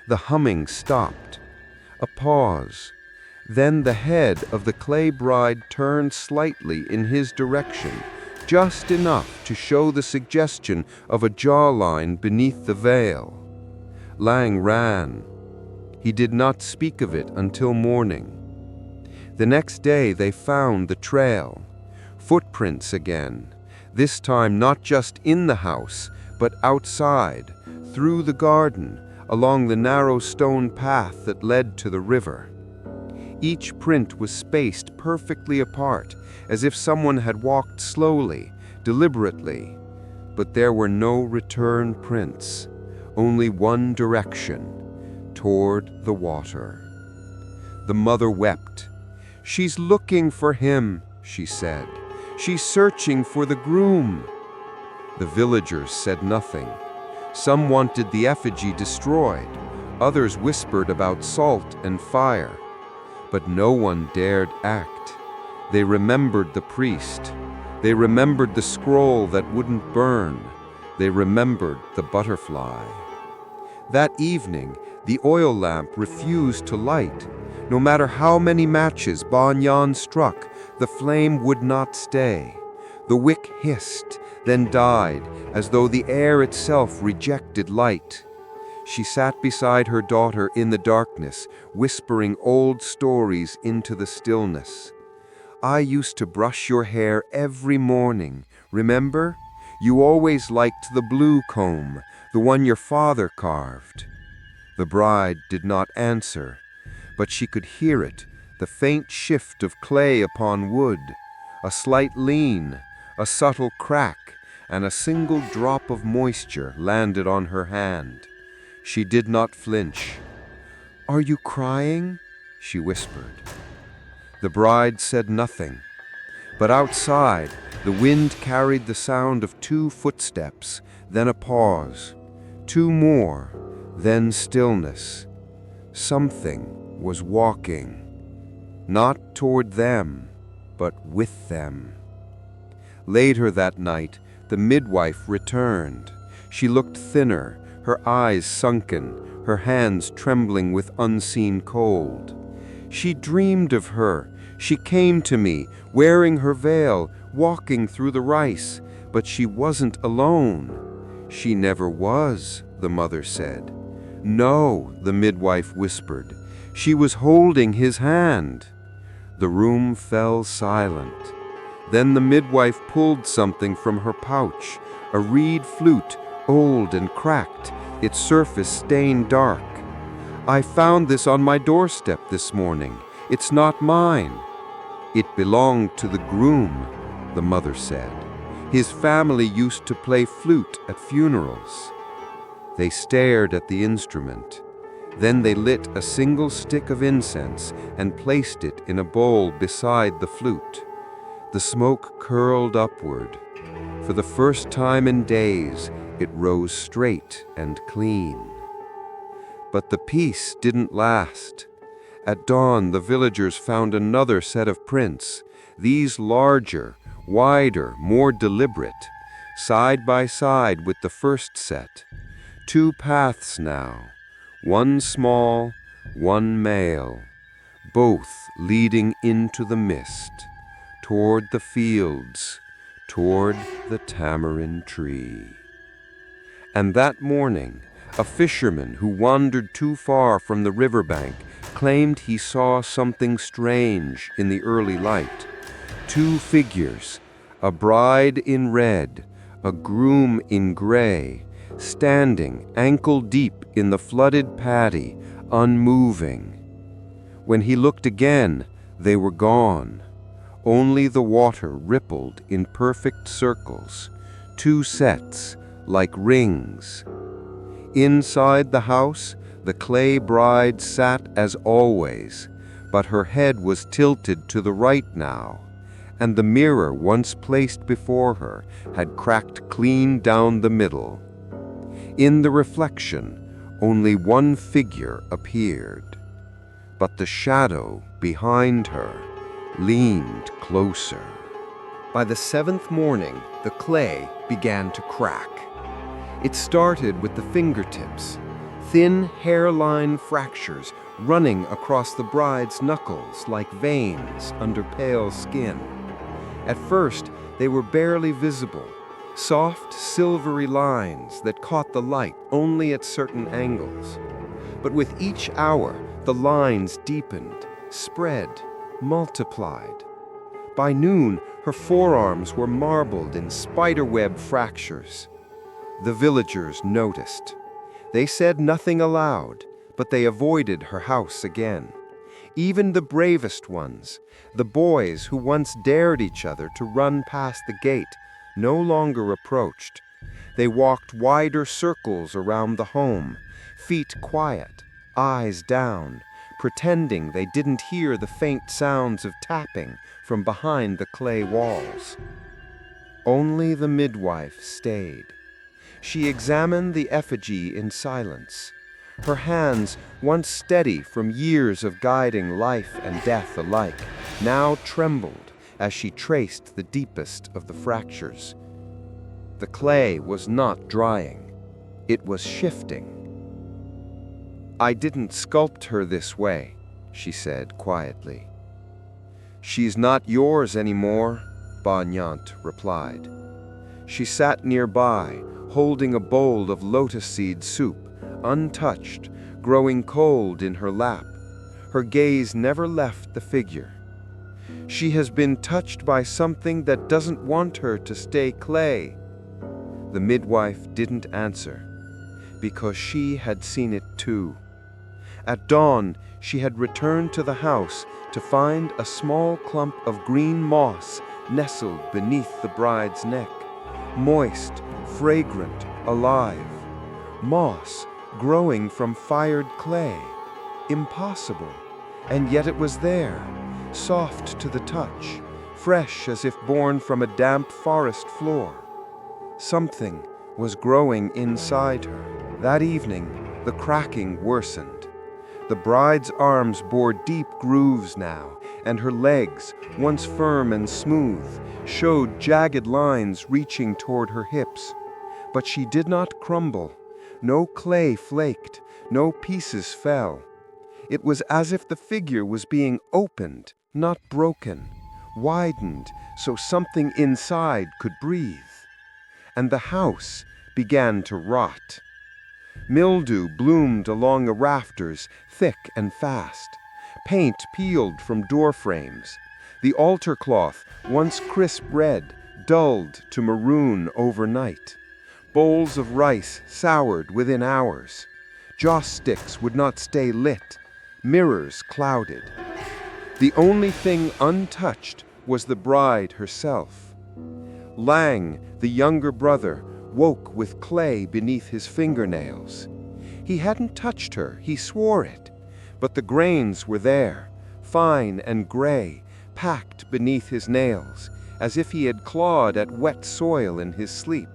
The humming stopped. A pause. Then the head of the clay bride turned slightly in his direction, just enough to show the suggestion of a jawline beneath the veil. Lang ran. He did not speak of it until morning. The next day they found the trail. Footprints again, this time not just in the house, but outside, through the garden, along the narrow stone path that led to the river. Each print was spaced perfectly apart, as if someone had walked slowly, deliberately. But there were no return prints, only one direction, toward the water. The mother wept. "She's looking for him," she said. "She's searching for the groom." The villagers said nothing. Some wanted the effigy destroyed. Others whispered about salt and fire. But no one dared act. They remembered the priest. They remembered the scroll that wouldn't burn. They remembered the butterfly. That evening, the oil lamp refused to light. No matter how many matches Banyan struck, the flame would not stay. The wick hissed, then died, as though the air itself rejected light. She sat beside her daughter in the darkness, whispering old stories into the stillness. "I used to brush your hair every morning, remember? You always liked the blue comb, the one your father carved." The bride did not answer, but she could hear it, the faint shift of clay upon wood, a slight lean, a subtle crack, and a single drop of moisture landed on her hand. She did not flinch. "Are you crying?" she whispered. The bride said nothing, but outside, the wind carried the sound of 2 footsteps, then a pause, 2 more, then stillness. Something was walking, not toward them, but with them. Later that night, the midwife returned. She looked thinner, her eyes sunken, her hands trembling with unseen cold. "She dreamed of her. She came to me, wearing her veil, walking through the rice, but she wasn't alone." "She never was," the mother said. "No," the midwife whispered. "She was holding his hand." The room fell silent. Then the midwife pulled something from her pouch, a reed flute, old and cracked, its surface stained dark. "I found this on my doorstep this morning. It's not mine." "It belonged to the groom," the mother said. "His family used to play flute at funerals." They stared at the instrument. Then they lit a single stick of incense and placed it in a bowl beside the flute. The smoke curled upward. For the first time in days, it rose straight and clean. But the peace didn't last. At dawn, the villagers found another set of prints, these larger, wider, more deliberate, side by side with the first set. 2 paths now, one small, one male, both leading into the mist, toward the fields, toward the tamarind tree. And that morning, a fisherman who wandered too far from the riverbank claimed he saw something strange in the early light. 2 figures, a bride in red, a groom in gray, standing ankle-deep in the flooded paddy, unmoving. When he looked again, they were gone. Only the water rippled in perfect circles, 2 sets, like rings. Inside the house, the clay bride sat as always, but her head was tilted to the right now, and the mirror once placed before her had cracked clean down the middle. In the reflection, only one figure appeared, but the shadow behind her leaned closer. By the 7th morning, the clay began to crack. It started with the fingertips, thin hairline fractures running across the bride's knuckles like veins under pale skin. At first, they were barely visible, soft, silvery lines that caught the light only at certain angles. But with each hour, the lines deepened, spread, multiplied. By noon, her forearms were marbled in spiderweb fractures. The villagers noticed. They said nothing aloud, but they avoided her house again. Even the bravest ones, the boys who once dared each other to run past the gate, no longer approached. They walked wider circles around the home, feet quiet, eyes down, pretending they didn't hear the faint sounds of tapping from behind the clay walls. Only the midwife stayed. She examined the effigy in silence. Her hands, once steady from years of guiding life and death alike, now trembled as she traced the deepest of the fractures. The clay was not drying. It was shifting. "I didn't sculpt her this way," she said quietly. "She's not yours anymore," Banyant replied. She sat nearby, holding a bowl of lotus seed soup, untouched, growing cold in her lap. Her gaze never left the figure. "She has been touched by something that doesn't want her to stay clay." The midwife didn't answer, because she had seen it too. At dawn, she had returned to the house to find a small clump of green moss nestled beneath the bride's neck, moist, fragrant, alive. Moss growing from fired clay. Impossible, and yet it was there, soft to the touch, fresh as if born from a damp forest floor. Something was growing inside her. That evening, the cracking worsened. The bride's arms bore deep grooves now, and her legs, once firm and smooth, showed jagged lines reaching toward her hips. But she did not crumble. No clay flaked, no pieces fell. It was as if the figure was being opened, not broken, widened so something inside could breathe. And the house began to rot. Mildew bloomed along the rafters, thick and fast. Paint peeled from door frames. The altar cloth, once crisp red, dulled to maroon overnight. Bowls of rice soured within hours. Joss sticks would not stay lit. Mirrors clouded. The only thing untouched was the bride herself. Lang, the younger brother, woke with clay beneath his fingernails. He hadn't touched her, he swore it, but the grains were there, fine and gray, packed beneath his nails, as if he had clawed at wet soil in his sleep.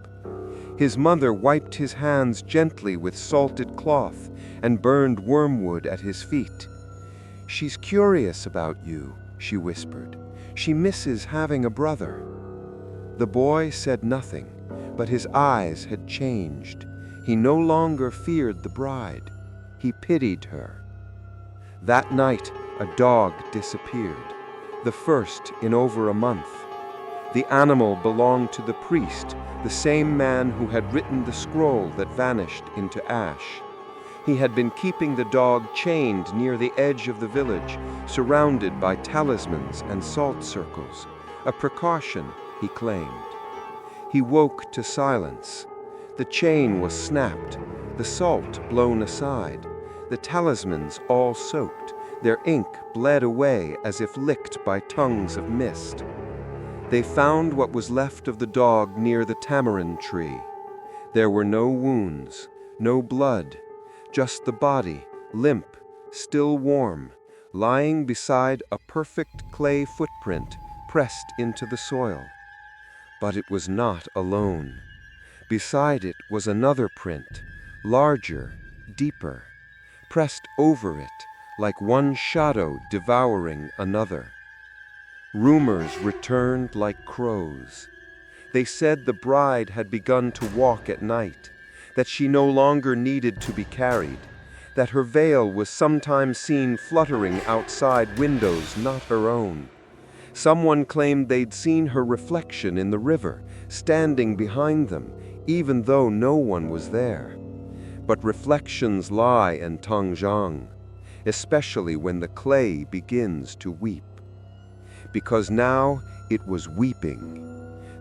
His mother wiped his hands gently with salted cloth and burned wormwood at his feet. "She's curious about you," she whispered. "She misses having a brother." The boy said nothing, but his eyes had changed. He no longer feared the bride. He pitied her. That night, a dog disappeared, the first in over a month. The animal belonged to the priest, the same man who had written the scroll that vanished into ash. He had been keeping the dog chained near the edge of the village, surrounded by talismans and salt circles, a precaution, he claimed. He woke to silence. The chain was snapped, the salt blown aside, the talismans all soaked, their ink bled away as if licked by tongues of mist. They found what was left of the dog near the tamarind tree. There were no wounds, no blood, just the body, limp, still warm, lying beside a perfect clay footprint pressed into the soil. But it was not alone. Beside it was another print, larger, deeper, pressed over it like one shadow devouring another. Rumors returned like crows. They said the bride had begun to walk at night, that she no longer needed to be carried, that her veil was sometimes seen fluttering outside windows not her own. Someone claimed they'd seen her reflection in the river, standing behind them, even though no one was there. But reflections lie in Tongjiang, especially when the clay begins to weep. Because now it was weeping.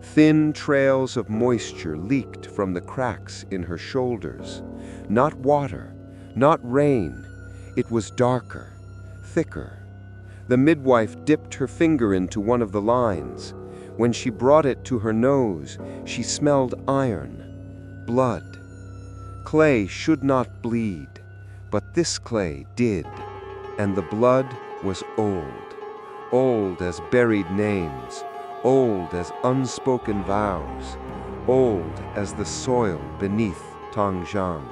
Thin trails of moisture leaked from the cracks in her shoulders. Not water, not rain. It was darker, thicker. The midwife dipped her finger into one of the lines. When she brought it to her nose, she smelled iron, blood. Clay should not bleed, but this clay did, and the blood was old. Old as buried names, old as unspoken vows, old as the soil beneath Tongjiang.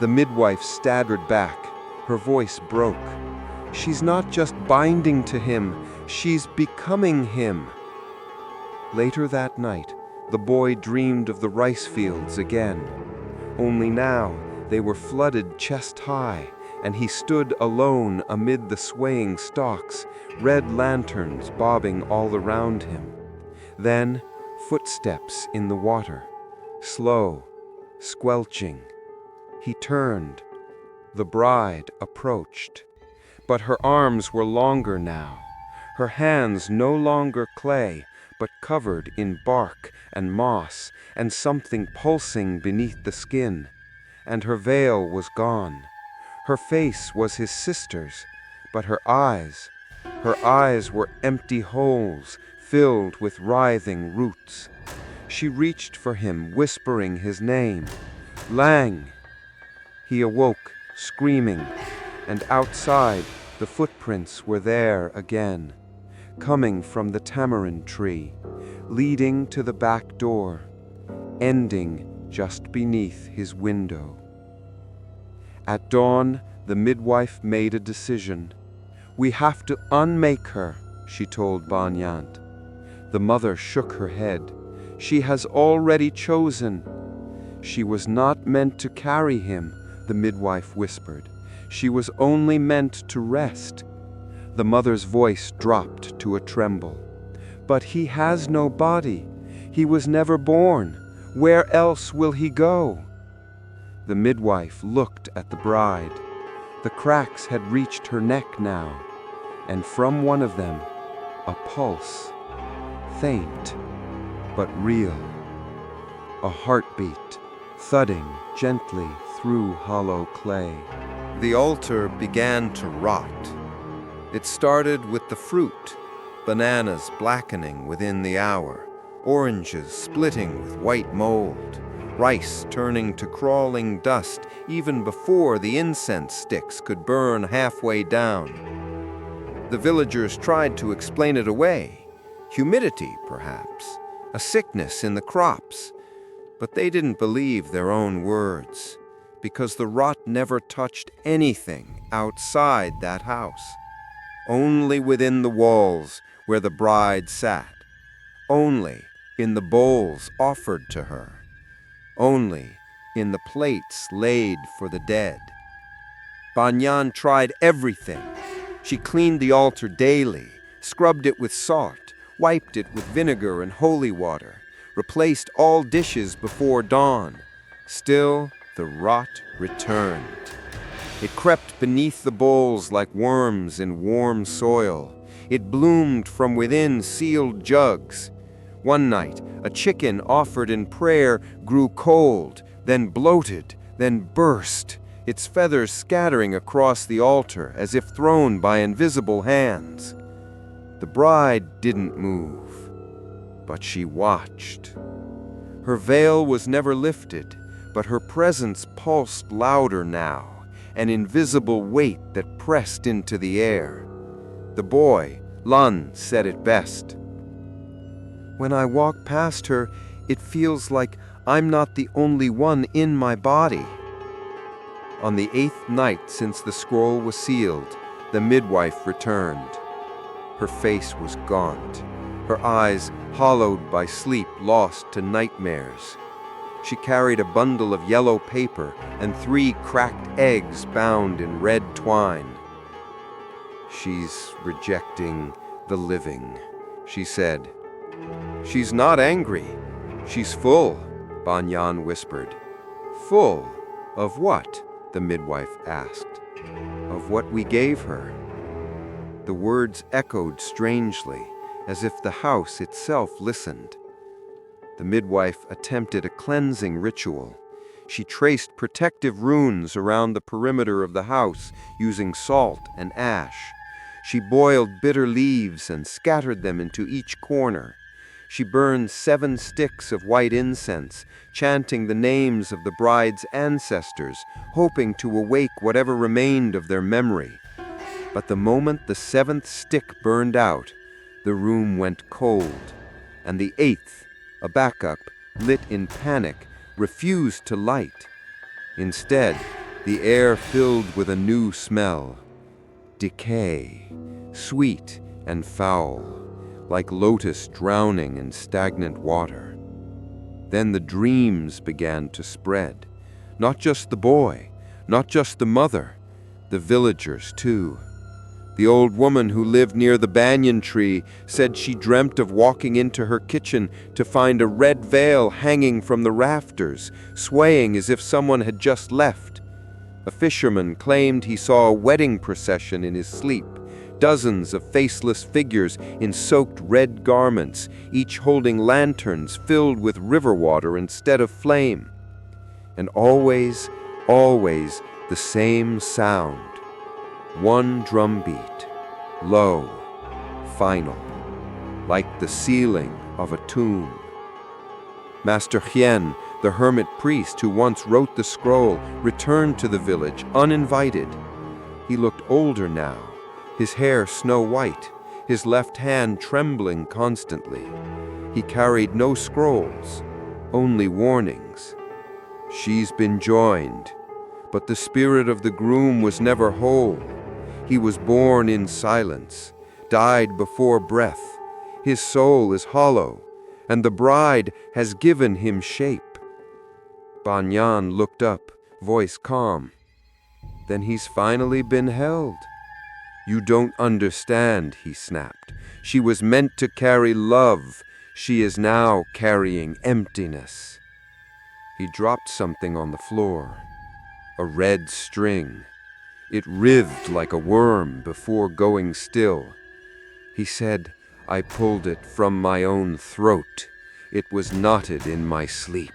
The midwife staggered back, her voice broke. "She's not just binding to him, she's becoming him." Later that night, the boy dreamed of the rice fields again. Only now, they were flooded chest high, and he stood alone amid the swaying stalks, red lanterns bobbing all around him. Then, footsteps in the water, slow, squelching. He turned. The bride approached. But her arms were longer now, her hands no longer clay, but covered in bark and moss and something pulsing beneath the skin. And her veil was gone. Her face was his sister's, but her eyes were empty holes filled with writhing roots. She reached for him, whispering his name, "Lang." He awoke, screaming, and outside the footprints were there again, coming from the tamarind tree, leading to the back door, ending just beneath his window. At dawn, the midwife made a decision. "We have to unmake her," she told Banyant. The mother shook her head. "She has already chosen." "She was not meant to carry him," the midwife whispered. "She was only meant to rest." The mother's voice dropped to a tremble. "But he has no body. He was never born. Where else will he go?" The midwife looked at the bride. The cracks had reached her neck now, and from one of them, A pulse, faint but real. A heartbeat thudding gently through hollow clay. The altar began to rot. It started with the fruit, bananas blackening within the hour, oranges splitting with white mold, rice turning to crawling dust even before the incense sticks could burn halfway down. The villagers tried to explain it away. Humidity, perhaps, a sickness in the crops. But they didn't believe their own words, because the rot never touched anything outside that house. Only within the walls where the bride sat. Only in the bowls offered to her. Only in the plates laid for the dead. Banyan tried everything. She cleaned the altar daily, scrubbed it with salt, wiped it with vinegar and holy water, replaced all dishes before dawn. Still, the rot returned. It crept beneath the bowls like worms in warm soil. It bloomed from within sealed jugs. One night, a chicken offered in prayer grew cold, then bloated, then burst, its feathers scattering across the altar as if thrown by invisible hands. The bride didn't move, but she watched. Her veil was never lifted, but her presence pulsed louder now, an invisible weight that pressed into the air. The boy, Lun, said it best. When I walk past her, it feels like I'm not the only one in my body. On the 8th night since the scroll was sealed, the midwife returned. Her face was gaunt, her eyes hollowed by sleep lost to nightmares. She carried a bundle of yellow paper and 3 cracked eggs bound in red twine. She's rejecting the living, she said. She's not angry. She's full, Banyan whispered. Full of what? The midwife asked. Of what we gave her. The words echoed strangely, as if the house itself listened. The midwife attempted a cleansing ritual. She traced protective runes around the perimeter of the house using salt and ash. She boiled bitter leaves and scattered them into each corner. She burned 7 sticks of white incense, chanting the names of the bride's ancestors, hoping to awake whatever remained of their memory. But the moment the 7th stick burned out, the room went cold, and the 8th, a backup, lit in panic, refused to light. Instead, the air filled with a new smell. Decay, sweet and foul, like lotus drowning in stagnant water. Then the dreams began to spread. Not just the boy, not just the mother, the villagers too. The old woman who lived near the banyan tree said she dreamt of walking into her kitchen to find a red veil hanging from the rafters, swaying as if someone had just left. A fisherman claimed he saw a wedding procession in his sleep, dozens of faceless figures in soaked red garments, each holding lanterns filled with river water instead of flame. And always, always the same sound. One drum beat, low, final, like the sealing of a tomb. Master Hien, the hermit priest who once wrote the scroll, returned to the village uninvited. He looked older now, his hair snow-white, his left hand trembling constantly. He carried no scrolls, only warnings. She's been joined, but the spirit of the groom was never whole. He was born in silence, died before breath. His soul is hollow, and the bride has given him shape. Banyan looked up, voice calm. Then he's finally been held. You don't understand, he snapped. She was meant to carry love. She is now carrying emptiness. He dropped something on the floor. A red string. It writhed like a worm before going still. He said, I pulled it from my own throat. It was knotted in my sleep.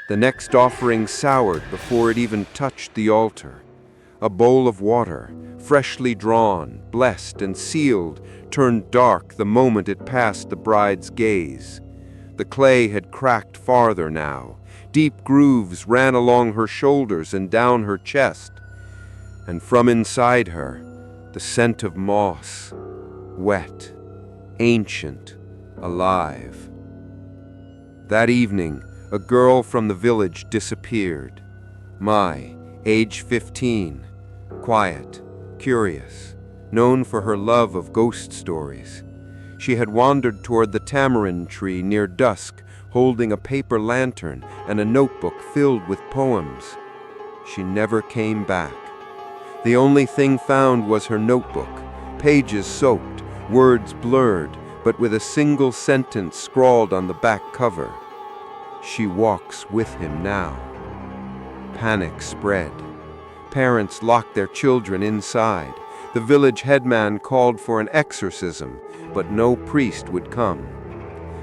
The next offering soured before it even touched the altar. A bowl of water, freshly drawn, blessed and sealed, turned dark the moment it passed the bride's gaze. The clay had cracked farther now. Deep grooves ran along her shoulders and down her chest. And from inside her, the scent of moss, wet, ancient, alive. That evening, a girl from the village disappeared. Age 15, quiet, curious, known for her love of ghost stories. She had wandered toward the tamarind tree near dusk, holding a paper lantern and a notebook filled with poems. She never came back. The only thing found was her notebook, pages soaked, words blurred, but with a single sentence scrawled on the back cover. She walks with him now. Panic spread. Parents locked their children inside. The village headman called for an exorcism, but no priest would come.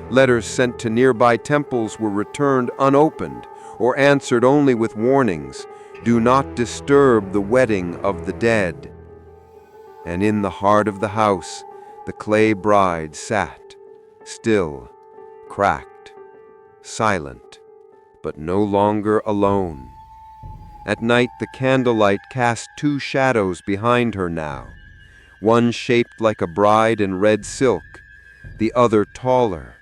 Letters sent to nearby temples were returned unopened or answered only with warnings, "Do not disturb the wedding of the dead." And in the heart of the house, the clay bride sat, still, cracked, silent, but no longer alone. At night, the candlelight cast two shadows behind her now, one shaped like a bride in red silk, the other taller,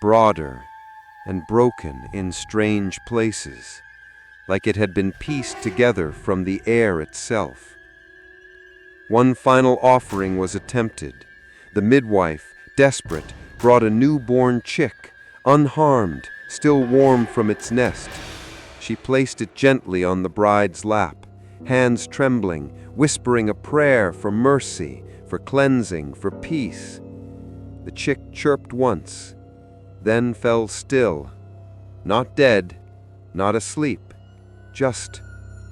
broader, and broken in strange places, like it had been pieced together from the air itself. One final offering was attempted. The midwife, desperate, brought a newborn chick, unharmed, still warm from its nest. She placed it gently on the bride's lap, hands trembling, whispering a prayer for mercy, for cleansing, for peace. The chick chirped once, then fell still, not dead, not asleep, just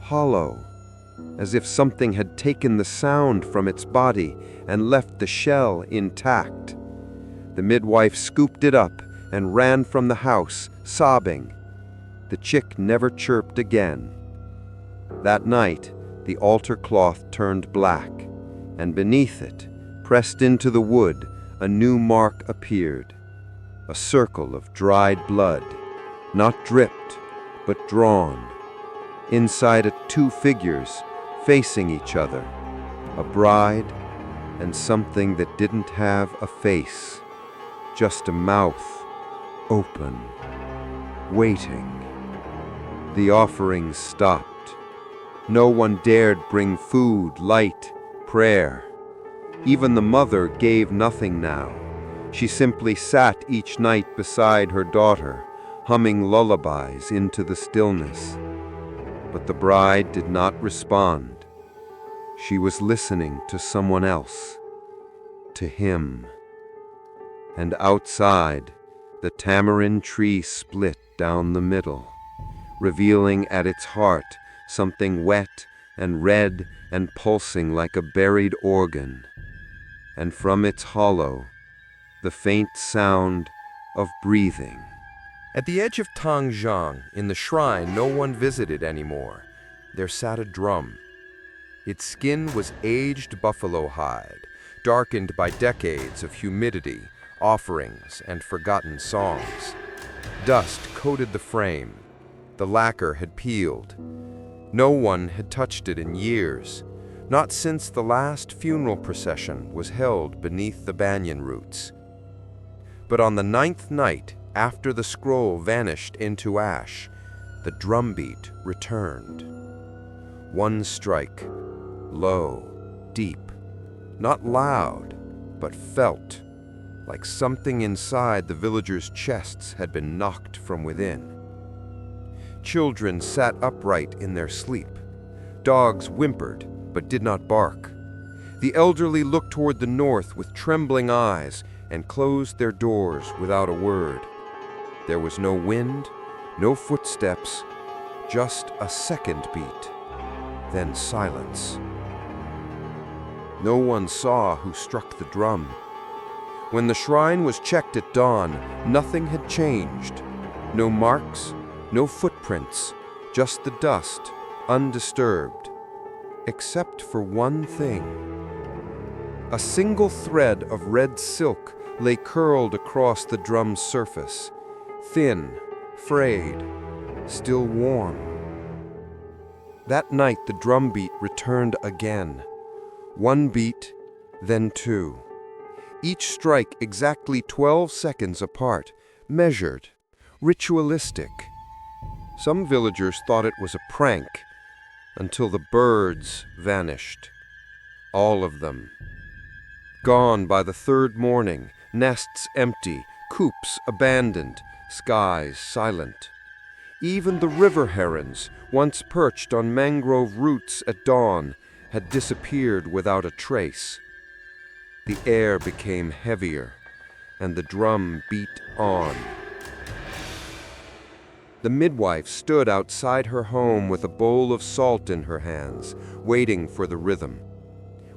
hollow, as if something had taken the sound from its body and left the shell intact. The midwife scooped it up and ran from the house, sobbing. The chick never chirped again. That night, the altar cloth turned black, and beneath it, pressed into the wood, a new mark appeared. A circle of dried blood, not dripped, but drawn. Inside it, two figures, facing each other, a bride and something that didn't have a face, just a mouth, open, waiting. The offerings stopped. No one dared bring food, light, prayer. Even the mother gave nothing now. She simply sat each night beside her daughter, humming lullabies into the stillness. But the bride did not respond. She was listening to someone else, to him. And outside, the tamarind tree split down the middle, revealing at its heart something wet and red and pulsing like a buried organ. And from its hollow, the faint sound of breathing. At the edge of Tangjiang, in the shrine no one visited anymore, there sat a drum. Its skin was aged buffalo hide, darkened by decades of humidity, offerings, and forgotten songs. Dust coated the frame. The lacquer had peeled. No one had touched it in years, not since the last funeral procession was held beneath the banyan roots. But on the 9th night, after the scroll vanished into ash, the drumbeat returned. One strike, low, deep, not loud, but felt, like something inside the villagers' chests had been knocked from within. Children sat upright in their sleep. Dogs whimpered, but did not bark. The elderly looked toward the north with trembling eyes and closed their doors without a word. There was no wind, no footsteps, just a second beat, then silence. No one saw who struck the drum, When the shrine was checked at dawn, nothing had changed. No marks, no footprints, just the dust, undisturbed. Except for one thing. A single thread of red silk lay curled across the drum's surface, thin, frayed, still warm. That night the drumbeat returned again. One beat, then two. Each strike exactly 12 seconds apart, measured, ritualistic. Some villagers thought it was a prank, until the birds vanished. All of them. Gone by the third morning, nests empty, coops abandoned, skies silent. Even the river herons, once perched on mangrove roots at dawn, had disappeared without a trace. The air became heavier, and the drum beat on. The midwife stood outside her home with a bowl of salt in her hands, waiting for the rhythm.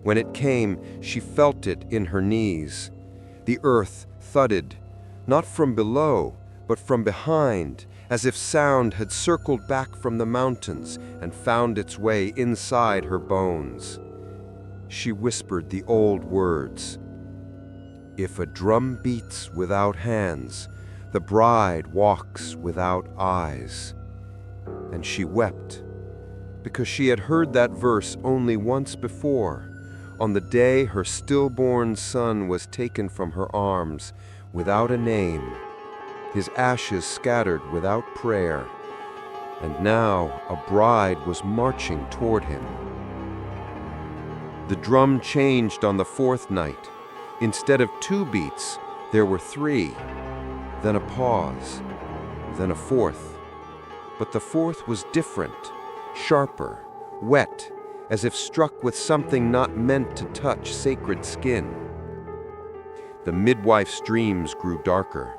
When it came, she felt it in her knees. The earth thudded, not from below, but from behind, as if sound had circled back from the mountains and found its way inside her bones. She whispered the old words. If a drum beats without hands, the bride walks without eyes. And she wept, because she had heard that verse only once before, on the day her stillborn son was taken from her arms without a name, his ashes scattered without prayer, and now a bride was marching toward him. The drum changed on the fourth night. Instead of 2 beats, there were 3, then a pause, then a fourth. But the fourth was different, sharper, wet, as if struck with something not meant to touch sacred skin. The midwife's dreams grew darker.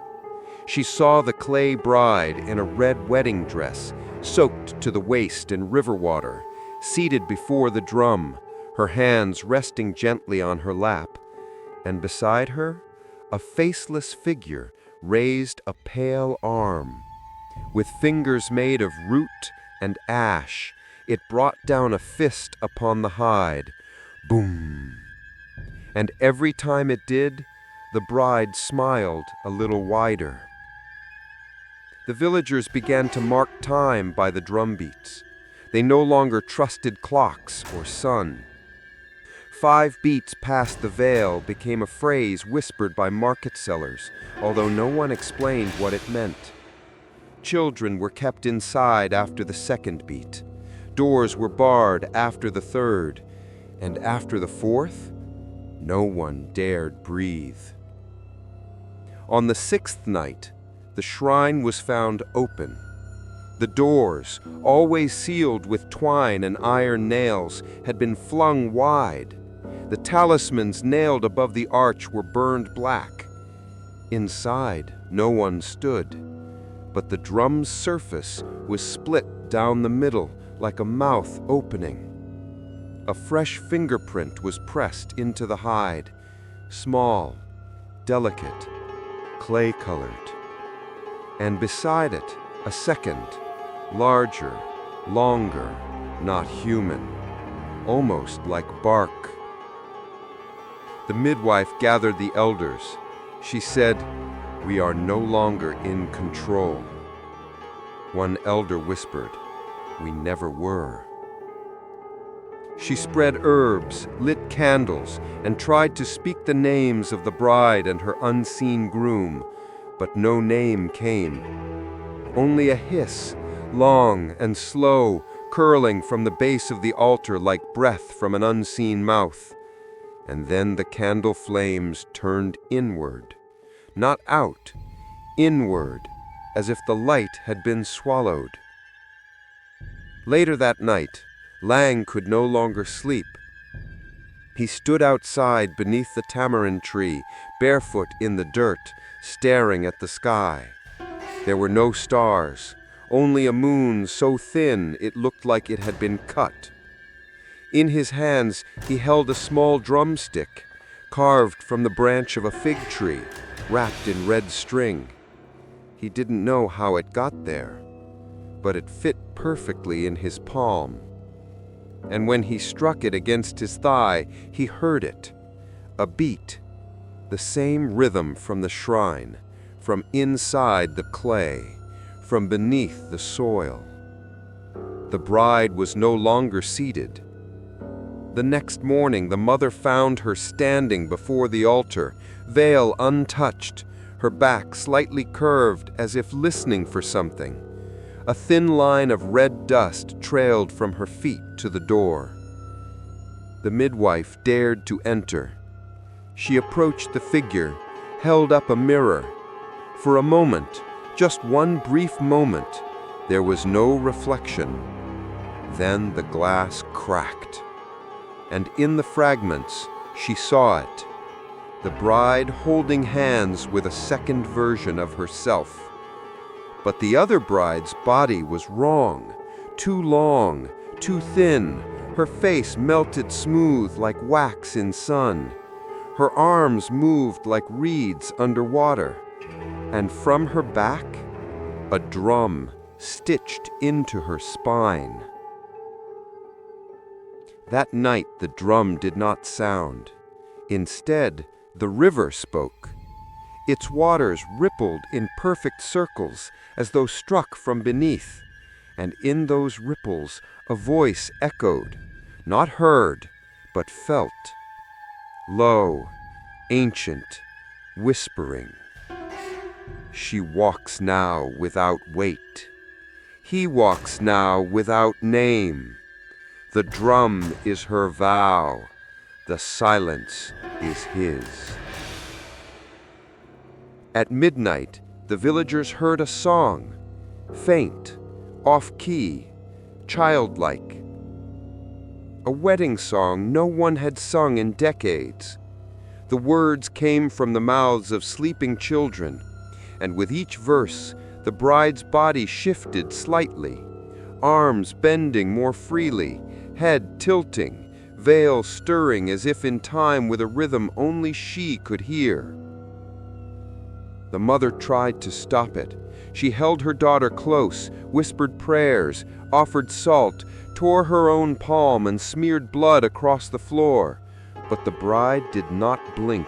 She saw the clay bride in a red wedding dress, soaked to the waist in river water, seated before the drum, her hands resting gently on her lap, and beside her, a faceless figure raised a pale arm. With fingers made of root and ash, it brought down a fist upon the hide. Boom! And every time it did, the bride smiled a little wider. The villagers began to mark time by the drum beats. They no longer trusted clocks or sun. 5 beats past the veil became a phrase whispered by market sellers, although no one explained what it meant. Children were kept inside after the 2nd beat. Doors were barred after the 3rd, and after the 4th, no one dared breathe. On the 6th night, the shrine was found open. The doors, always sealed with twine and iron nails, had been flung wide. The talismans nailed above the arch were burned black. Inside, no one stood, but the drum's surface was split down the middle like a mouth opening. A fresh fingerprint was pressed into the hide, small, delicate, clay-colored. And beside it, a second, larger, longer, not human, almost like bark. The midwife gathered the elders. She said, "We are no longer in control." One elder whispered, "We never were." She spread herbs, lit candles, and tried to speak the names of the bride and her unseen groom, but no name came. Only a hiss, long and slow, curling from the base of the altar like breath from an unseen mouth. And then the candle flames turned inward, not out, inward, as if the light had been swallowed. Later that night, Lang could no longer sleep. He stood outside beneath the tamarind tree, barefoot in the dirt, staring at the sky. There were no stars, only a moon so thin it looked like it had been cut. In his hands he held a small drumstick, carved from the branch of a fig tree, wrapped in red string. He didn't know how it got there, but it fit perfectly in his palm. And when he struck it against his thigh, he heard it, a beat, the same rhythm from the shrine, from inside the clay, from beneath the soil. The bride was no longer seated. The next morning, the mother found her standing before the altar, veil untouched, her back slightly curved as if listening for something. A thin line of red dust trailed from her feet to the door. The midwife dared to enter. She approached the figure, held up a mirror. For a moment, just one brief moment, there was no reflection. Then the glass cracked, and in the fragments, she saw it. The bride holding hands with a second version of herself. But the other bride's body was wrong, too long, too thin, her face melted smooth like wax in sun. Her arms moved like reeds underwater, and from her back, a drum stitched into her spine. That night the drum did not sound. Instead, the river spoke. Its waters rippled in perfect circles as though struck from beneath, and in those ripples a voice echoed, not heard, but felt. Low, ancient, whispering. She walks now without weight. He walks now without name. The drum is her vow. The silence is his. At midnight, the villagers heard a song, faint, off-key, childlike. A wedding song no one had sung in decades. The words came from the mouths of sleeping children, and with each verse, the bride's body shifted slightly, arms bending more freely, head tilting, veil stirring as if in time with a rhythm only she could hear. The mother tried to stop it. She held her daughter close, whispered prayers, offered salt, tore her own palm and smeared blood across the floor. But the bride did not blink.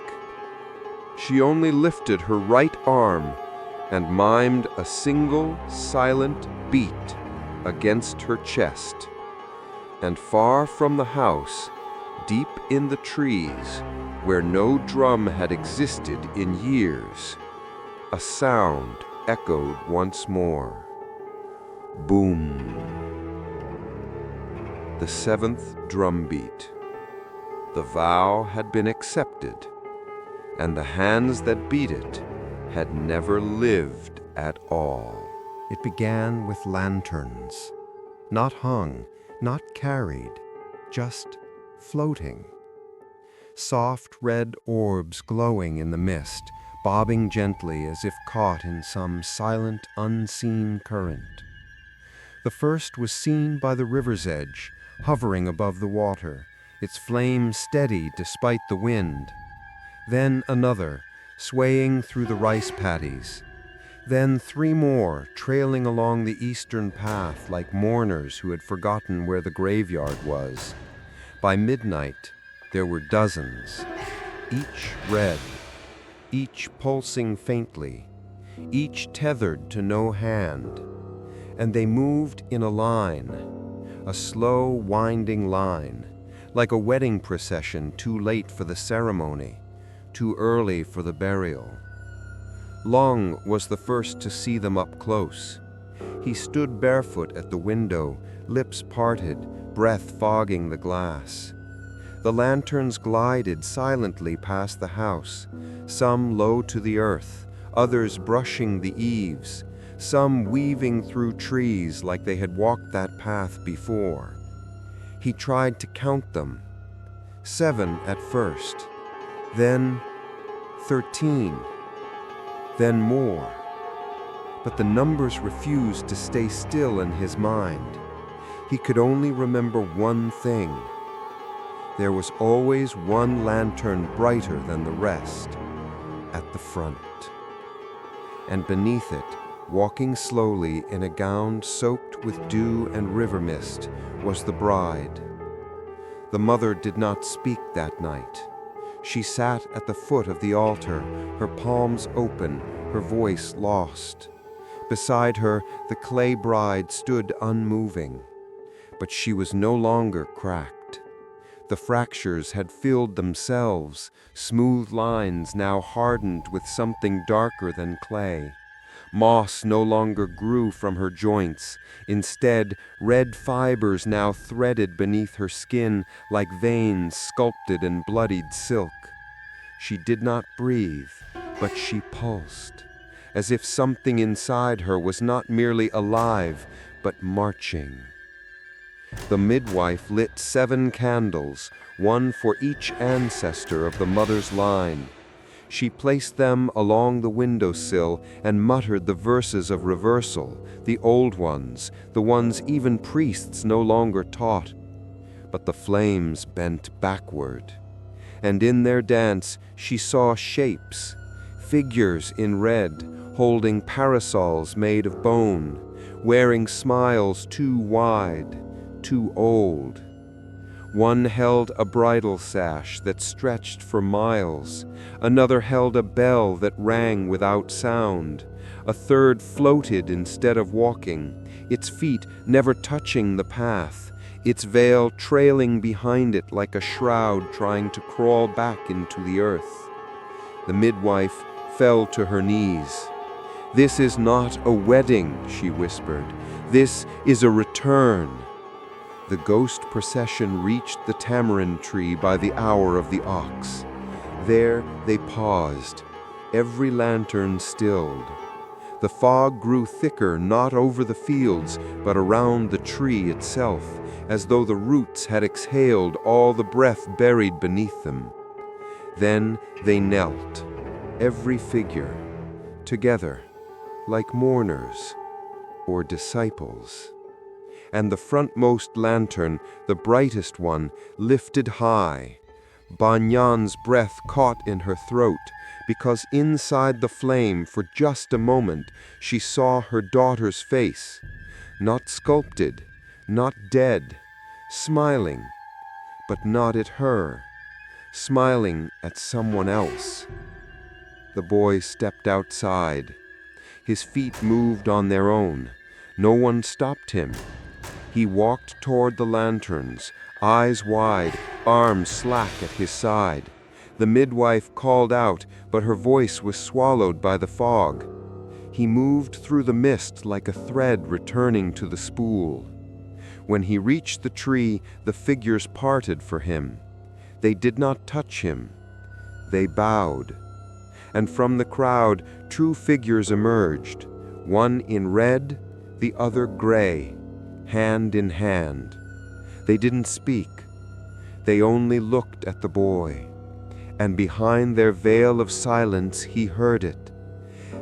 She only lifted her right arm and mimed a single silent beat against her chest. And far from the house, deep in the trees, where no drum had existed in years, a sound echoed once more. Boom. The seventh drum beat. The vow had been accepted, and the hands that beat it had never lived at all. It began with lanterns, not hung, not carried, just floating. Soft red orbs glowing in the mist, bobbing gently as if caught in some silent, unseen current. The first was seen by the river's edge, hovering above the water, its flame steady despite the wind. Then another, swaying through the rice paddies. Then three more, trailing along the eastern path like mourners who had forgotten where the graveyard was. By midnight, there were dozens, each red, each pulsing faintly, each tethered to no hand. And they moved in a line, a slow, winding line, like a wedding procession too late for the ceremony, too early for the burial. Long was the first to see them up close. He stood barefoot at the window, lips parted, breath fogging the glass. The lanterns glided silently past the house, some low to the earth, others brushing the eaves, some weaving through trees like they had walked that path before. He tried to count them. 7 at first, then 13, then more. But the numbers refused to stay still in his mind. He could only remember one thing. there was always one lantern brighter than the rest, at the front. And beneath it, walking slowly in a gown soaked with dew and river mist, was the bride. The mother did not speak that night. She sat at the foot of the altar, her palms open, her voice lost. Beside her, the clay bride stood unmoving. But she was no longer cracked. The fractures had filled themselves, smooth lines now hardened with something darker than clay. Moss no longer grew from her joints. Instead, red fibers now threaded beneath her skin like veins sculpted in bloodied silk. She did not breathe, but she pulsed, as if something inside her was not merely alive, but marching. The midwife lit 7 candles, one for each ancestor of the mother's line. She placed them along the windowsill and muttered the verses of reversal, the old ones, the ones even priests no longer taught. But the flames bent backward, and in their dance she saw shapes, figures in red, holding parasols made of bone, wearing smiles too wide, too old. One held a bridal sash that stretched for miles. Another held a bell that rang without sound. A third floated instead of walking, its feet never touching the path, its veil trailing behind it like a shroud trying to crawl back into the earth. The midwife fell to her knees. "This is not a wedding," she whispered. "This is a return." The ghost procession reached the tamarind tree by the hour of the ox. There they paused, every lantern stilled. The fog grew thicker not over the fields, but around the tree itself, as though the roots had exhaled all the breath buried beneath them. Then they knelt, every figure, together, like mourners or disciples. And the frontmost lantern, the brightest one, lifted high. Banyan's breath caught in her throat, because inside the flame, for just a moment, she saw her daughter's face, not sculpted, not dead, smiling, but not at her, smiling at someone else. The boy stepped outside. His feet moved on their own. No one stopped him. He walked toward the lanterns, eyes wide, arms slack at his side. The midwife called out, but her voice was swallowed by the fog. He moved through the mist like a thread returning to the spool. When he reached the tree, the figures parted for him. They did not touch him. They bowed. And from the crowd, 2 figures emerged, one in red, the other gray, hand in hand. They didn't speak. They only looked at the boy. And behind their veil of silence, he heard it.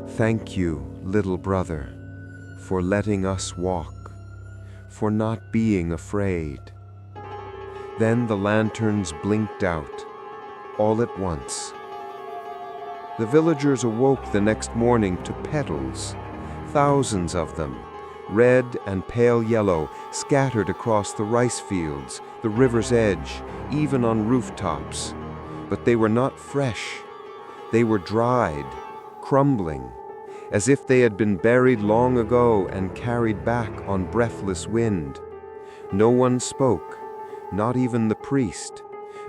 "Thank you, little brother, for letting us walk, for not being afraid." Then the lanterns blinked out, all at once. The villagers awoke the next morning to petals, thousands of them, red and pale yellow, scattered across the rice fields, the river's edge, even on rooftops. But they were not fresh. They were dried, crumbling, as if they had been buried long ago and carried back on breathless wind. No one spoke, not even the priest,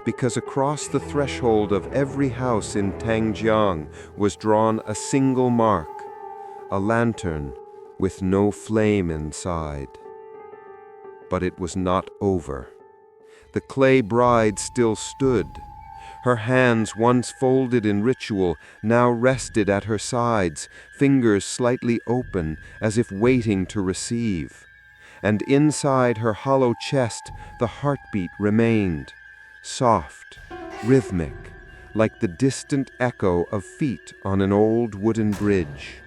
because across the threshold of every house in Tangjiang was drawn a single mark, a lantern with no flame inside. But it was not over. The clay bride still stood. Her hands, once folded in ritual, now rested at her sides, fingers slightly open, as if waiting to receive. And inside her hollow chest, the heartbeat remained, soft, rhythmic, like the distant echo of feet on an old wooden bridge.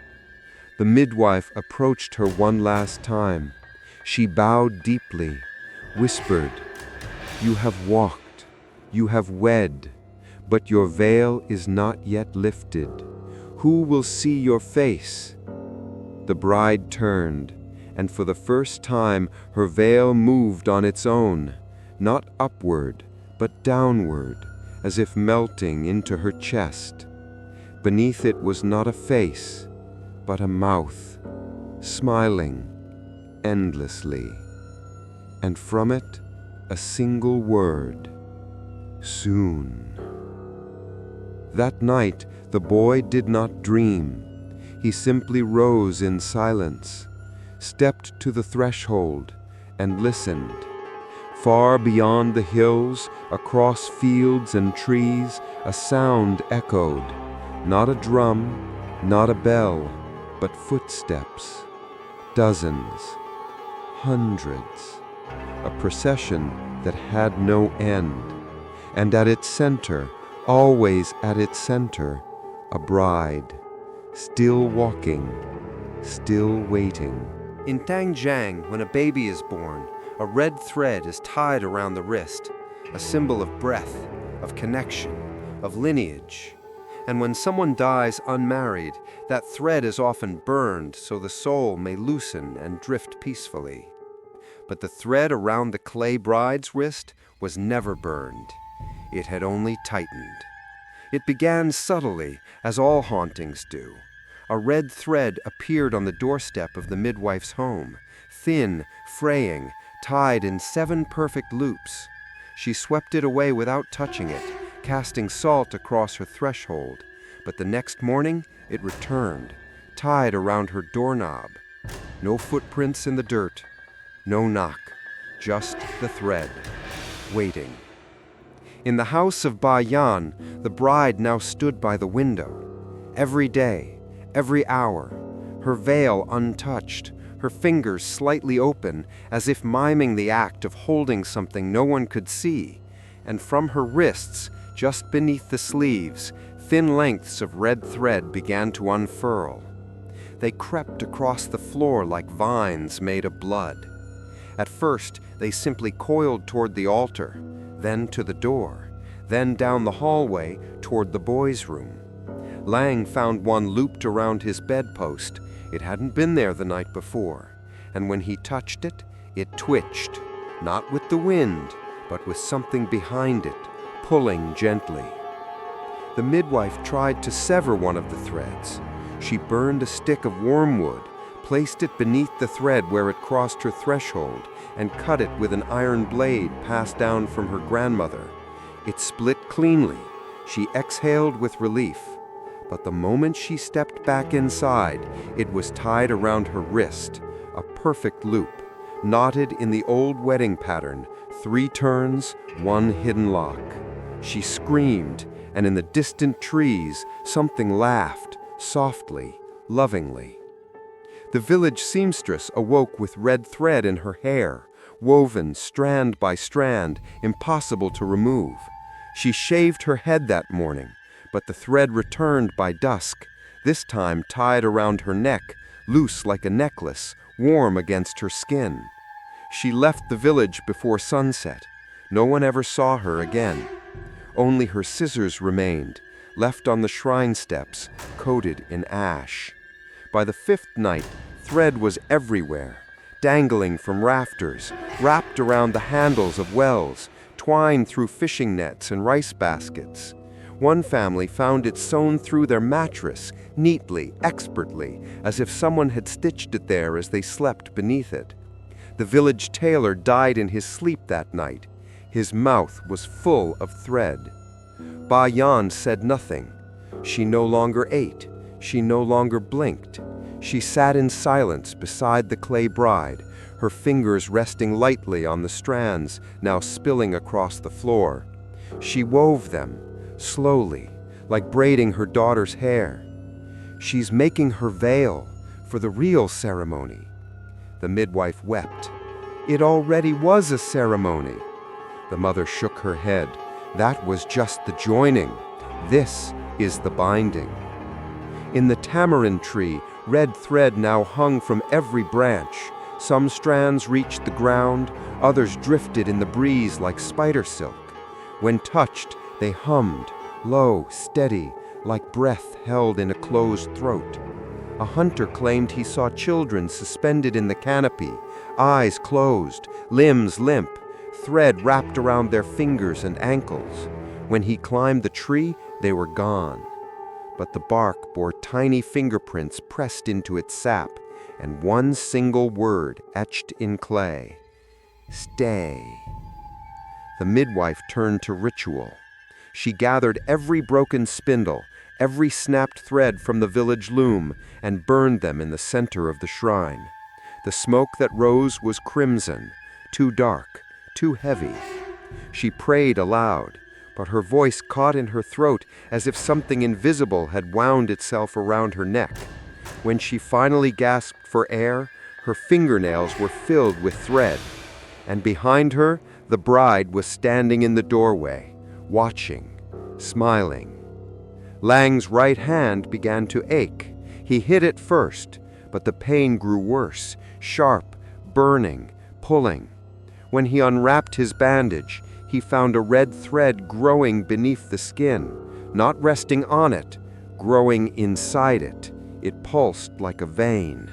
The midwife approached her one last time. She bowed deeply, whispered, "You have walked, You have wed, but your veil is not yet lifted. Who will see your face?" The bride turned, and for the first time her veil moved on its own, not upward, but downward, as if melting into her chest. Beneath it was not a face, but a mouth, smiling endlessly. And from it, a single word: soon. That night, the boy did not dream. He simply rose in silence, stepped to the threshold, and listened. Far beyond the hills, across fields and trees, a sound echoed. Not a drum, not a bell, but footsteps. Dozens, hundreds. A procession that had no end. And at its center, always at its center, a bride, still walking, still waiting. In Tangjiang, when a baby is born, a red thread is tied around the wrist, a symbol of breath, of connection, of lineage. And when someone dies unmarried, that thread is often burned so the soul may loosen and drift peacefully. But the thread around the clay bride's wrist was never burned. It had only tightened. It began subtly, as all hauntings do. A red thread appeared on the doorstep of the midwife's home, thin, fraying, tied in 7 perfect loops. She swept it away without touching it, casting salt across her threshold. But the next morning, it returned, tied around her doorknob. No footprints in the dirt, no knock, just the thread, waiting. In the house of Ba Yan, the bride now stood by the window. Every day, every hour, her veil untouched, her fingers slightly open, as if miming the act of holding something no one could see. And from her wrists, just beneath the sleeves, thin lengths of red thread began to unfurl. They crept across the floor like vines made of blood. At first, they simply coiled toward the altar, then to the door, then down the hallway toward the boys' room. Lang found one looped around his bedpost. It hadn't been there the night before, and when he touched it, it twitched, not with the wind, but with something behind it, pulling gently. The midwife tried to sever one of the threads. She burned a stick of wormwood, placed it beneath the thread where it crossed her threshold, and cut it with an iron blade passed down from her grandmother. It split cleanly. She exhaled with relief. But the moment she stepped back inside, it was tied around her wrist, a perfect loop, knotted in the old wedding pattern, 3 turns, 1 hidden lock. She screamed, and in the distant trees, something laughed, softly, lovingly. The village seamstress awoke with red thread in her hair, woven strand by strand, impossible to remove. She shaved her head that morning, but the thread returned by dusk, this time tied around her neck, loose like a necklace, warm against her skin. She left the village before sunset. No one ever saw her again. Only her scissors remained, left on the shrine steps, coated in ash. By the 5th night, thread was everywhere, dangling from rafters, wrapped around the handles of wells, twined through fishing nets and rice baskets. One family found it sewn through their mattress, neatly, expertly, as if someone had stitched it there as they slept beneath it. The village tailor died in his sleep that night. His mouth was full of thread. Ba Yan said nothing. She no longer ate. She no longer blinked. She sat in silence beside the clay bride, her fingers resting lightly on the strands now spilling across the floor. She wove them, slowly, like braiding her daughter's hair. She's making her veil for the real ceremony. The midwife wept. It already was a ceremony. The mother shook her head. That was just the joining. This is the binding. In the tamarind tree, red thread now hung from every branch. Some strands reached the ground, others drifted in the breeze like spider silk. When touched, they hummed, low, steady, like breath held in a closed throat. A hunter claimed he saw children suspended in the canopy, eyes closed, limbs limp, thread wrapped around their fingers and ankles. When he climbed the tree, they were gone. But the bark bore tiny fingerprints pressed into its sap, and one single word etched in clay: stay. The midwife turned to ritual. She gathered every broken spindle, every snapped thread from the village loom, and burned them in the center of the shrine. The smoke that rose was crimson, too dark, too heavy. She prayed aloud, but her voice caught in her throat as if something invisible had wound itself around her neck. When she finally gasped for air, her fingernails were filled with thread, and behind her, the bride was standing in the doorway, watching, smiling. Lang's right hand began to ache. He hit it first, but the pain grew worse, sharp, burning, pulling. When he unwrapped his bandage, he found a red thread growing beneath the skin, not resting on it, growing inside it. It pulsed like a vein.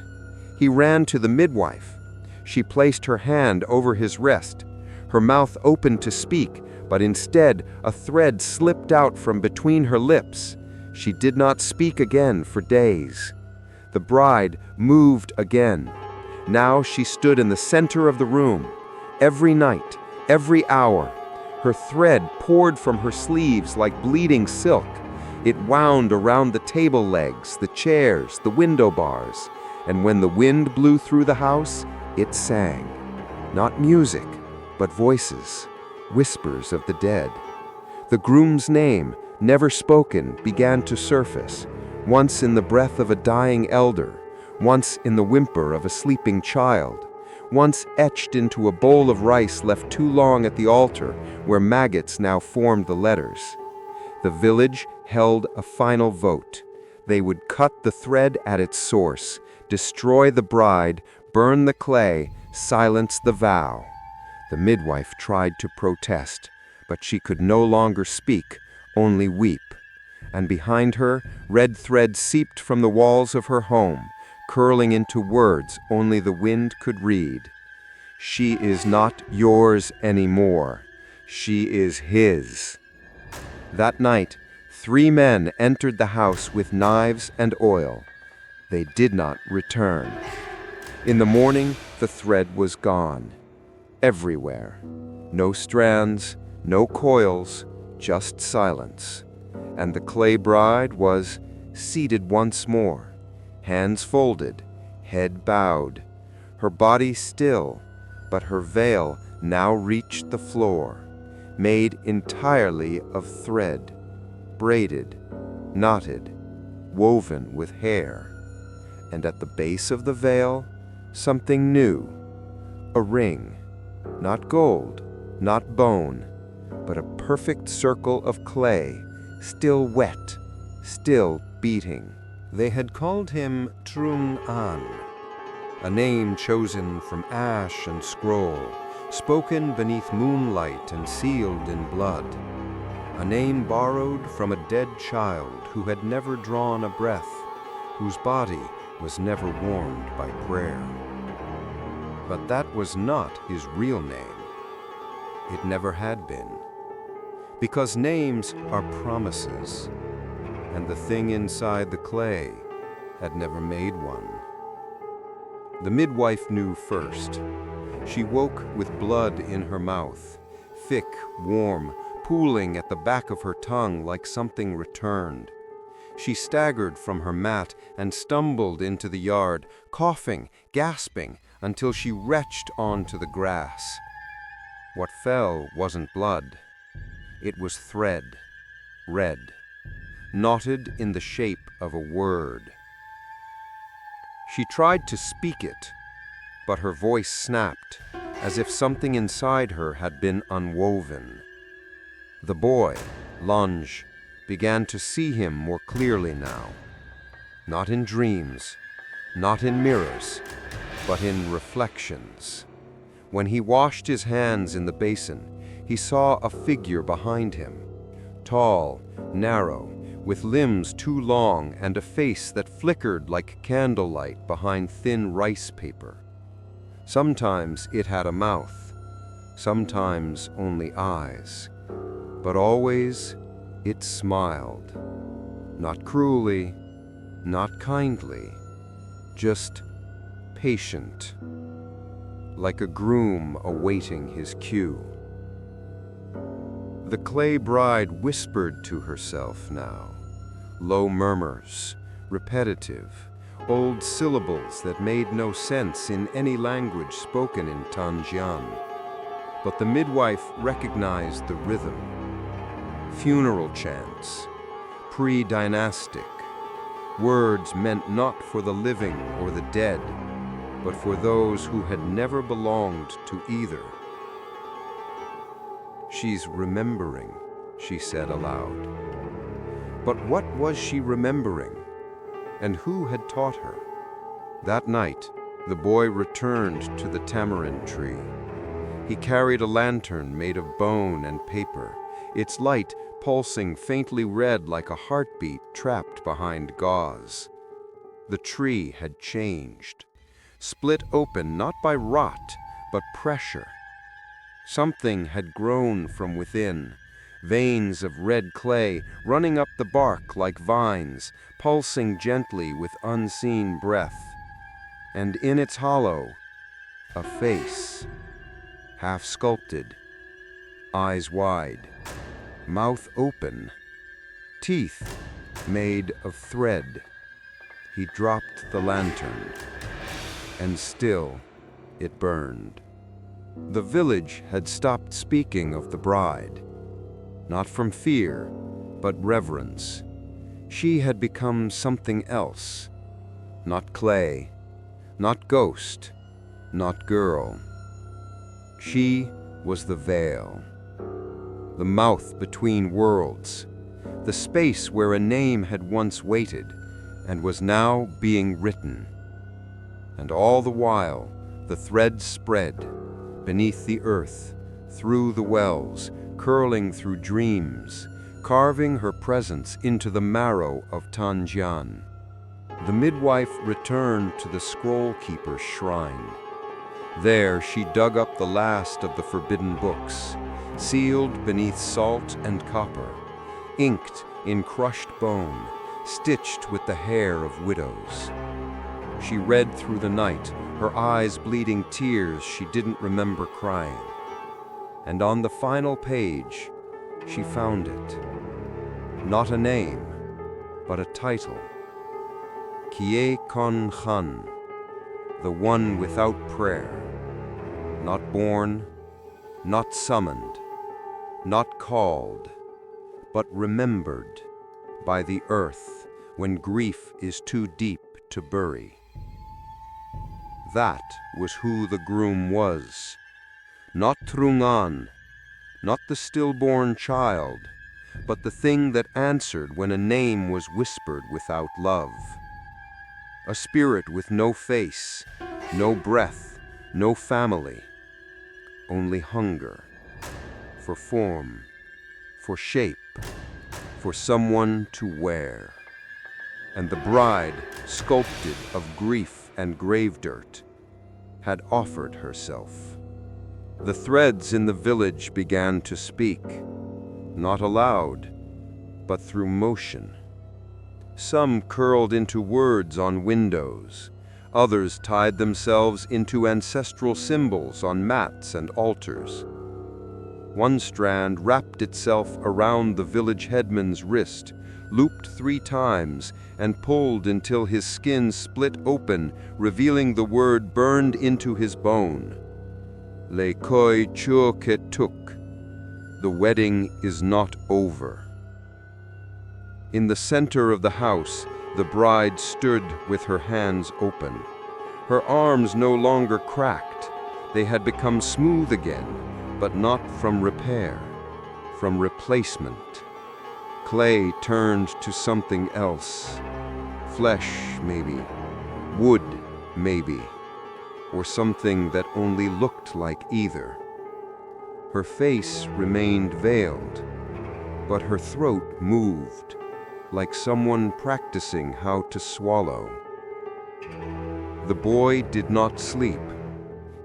He ran to the midwife. She placed her hand over his wrist. Her mouth opened to speak, but instead a thread slipped out from between her lips. She did not speak again for days. The bride moved again. Now she stood in the center of the room. Every night, every hour, her thread poured from her sleeves like bleeding silk. It wound around the table legs, the chairs, the window bars, and when the wind blew through the house, it sang. Not music, but voices, whispers of the dead. The groom's name, never spoken, began to surface, once in the breath of a dying elder, once in the whimper of a sleeping child, once etched into a bowl of rice left too long at the altar, where maggots now formed the letters. The village held a final vote. They would cut the thread at its source, destroy the bride, burn the clay, silence the vow. The midwife tried to protest, but she could no longer speak, only weep. And behind her, red thread seeped from the walls of her home, curling into words only the wind could read. She is not yours anymore. She is his. That night, 3 men entered the house with knives and oil. They did not return. In the morning, the thread was gone. Everywhere. No strands, no coils, just silence. And the clay bride was seated once more, hands folded, head bowed, her body still, but her veil now reached the floor, made entirely of thread, braided, knotted, woven with hair. And at the base of the veil, something new, a ring, not gold, not bone, but a perfect circle of clay, still wet, still beating. They had called him Trung An, a name chosen from ash and scroll, spoken beneath moonlight and sealed in blood. A name borrowed from a dead child who had never drawn a breath, whose body was never warmed by prayer. But that was not his real name. It never had been. Because names are promises, and the thing inside the clay had never made one. The midwife knew first. She woke with blood in her mouth, thick, warm, pooling at the back of her tongue like something returned. She staggered from her mat and stumbled into the yard, coughing, gasping, until she retched onto the grass. What fell wasn't blood. It was thread, red, knotted in the shape of a word. She tried to speak it, but her voice snapped, as if something inside her had been unwoven. The boy, Lunge, began to see him more clearly now. Not in dreams, not in mirrors, but in reflections. When he washed his hands in the basin, he saw a figure behind him, tall, narrow, with limbs too long and a face that flickered like candlelight behind thin rice paper. Sometimes it had a mouth, sometimes only eyes, but always it smiled. Not cruelly, not kindly, just patient, like a groom awaiting his cue. The clay bride whispered to herself now, low murmurs, repetitive, old syllables that made no sense in any language spoken in Tanjian. But the midwife recognized the rhythm. Funeral chants, pre-dynastic, words meant not for the living or the dead, but for those who had never belonged to either. "She's remembering," she said aloud. But what was she remembering? And who had taught her? That night, the boy returned to the tamarind tree. He carried a lantern made of bone and paper, its light pulsing faintly red like a heartbeat trapped behind gauze. The tree had changed, split open not by rot, but pressure. Something had grown from within, veins of red clay running up the bark like vines, pulsing gently with unseen breath. And in its hollow, a face, half sculpted, eyes wide, mouth open, teeth made of thread. He dropped the lantern, and still it burned. The village had stopped speaking of the bride, not from fear, but reverence. She had become something else, not clay, not ghost, not girl. She was the veil, the mouth between worlds, the space where a name had once waited and was now being written. And all the while, the thread spread beneath the earth, through the wells, curling through dreams, carving her presence into the marrow of Tanjian. The midwife returned to the scroll-keeper's shrine. There she dug up the last of the forbidden books, sealed beneath salt and copper, inked in crushed bone, stitched with the hair of widows. She read through the night, her eyes bleeding tears she didn't remember crying. And on the final page, she found it. Not a name, but a title. Kie Kon Khan, the one without prayer. Not born, not summoned, not called, but remembered by the earth when grief is too deep to bury. That was who the groom was. Not Trungan, not the stillborn child, but the thing that answered when a name was whispered without love. A spirit with no face, no breath, no family, only hunger for form, for shape, for someone to wear. And the bride, sculpted of grief and grave dirt, had offered herself. The threads in the village began to speak, not aloud, but through motion. Some curled into words on windows, others tied themselves into ancestral symbols on mats and altars. One strand wrapped itself around the village headman's wrist, looped 3 times, and pulled until his skin split open, revealing the word burned into his bone. Le koi chua ketuk. The wedding is not over. In the center of the house, the bride stood with her hands open. Her arms no longer cracked. They had become smooth again, but not from repair, from replacement. Clay turned to something else. Flesh, maybe. Wood, maybe. Or something that only looked like either. Her face remained veiled, but her throat moved, like someone practicing how to swallow. The boy did not sleep.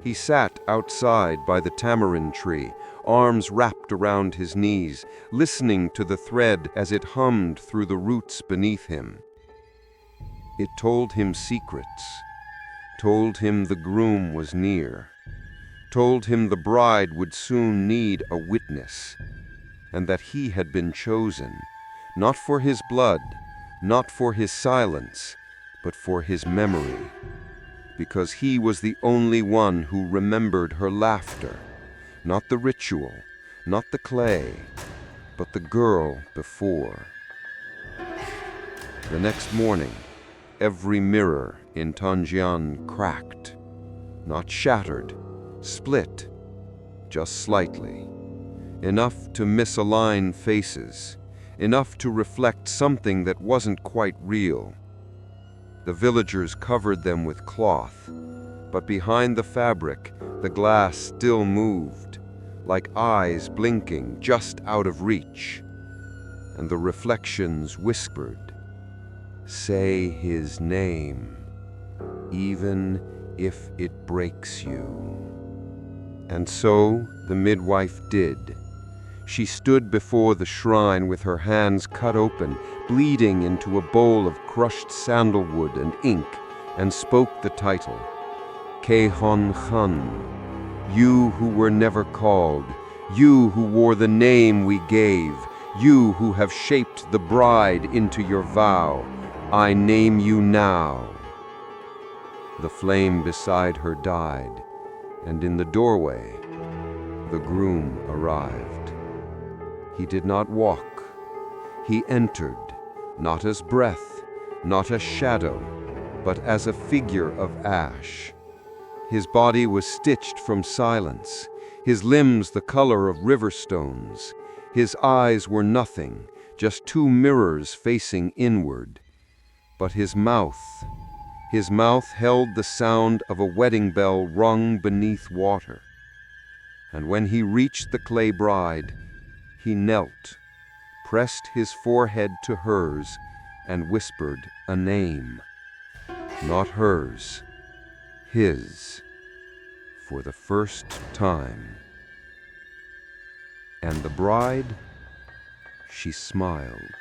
He sat outside by the tamarind tree, arms wrapped around his knees, listening to the thread as it hummed through the roots beneath him. It told him secrets, told him the groom was near, told him the bride would soon need a witness, and that he had been chosen, not for his blood, not for his silence, but for his memory, because he was the only one who remembered her laughter, not the ritual, not the clay, but the girl before. The next morning, every mirror in Tanjian cracked, not shattered, split, just slightly, enough to misalign faces, enough to reflect something that wasn't quite real. The villagers covered them with cloth, but behind the fabric, the glass still moved, like eyes blinking just out of reach. And the reflections whispered, "Say his name, even if it breaks you." And so the midwife did. She stood before the shrine with her hands cut open, bleeding into a bowl of crushed sandalwood and ink, and spoke the title, Kehon Khun, you who were never called, you who wore the name we gave, you who have shaped the bride into your vow, I name you now. The flame beside her died, and in the doorway, the groom arrived. He did not walk. He entered, not as breath, not as shadow, but as a figure of ash. His body was stitched from silence, his limbs the color of river stones. His eyes were nothing, just two mirrors facing inward. But his mouth held the sound of a wedding bell rung beneath water. And when he reached the clay bride, he knelt, pressed his forehead to hers, and whispered a name. Not hers, his, for the first time. And the bride, she smiled.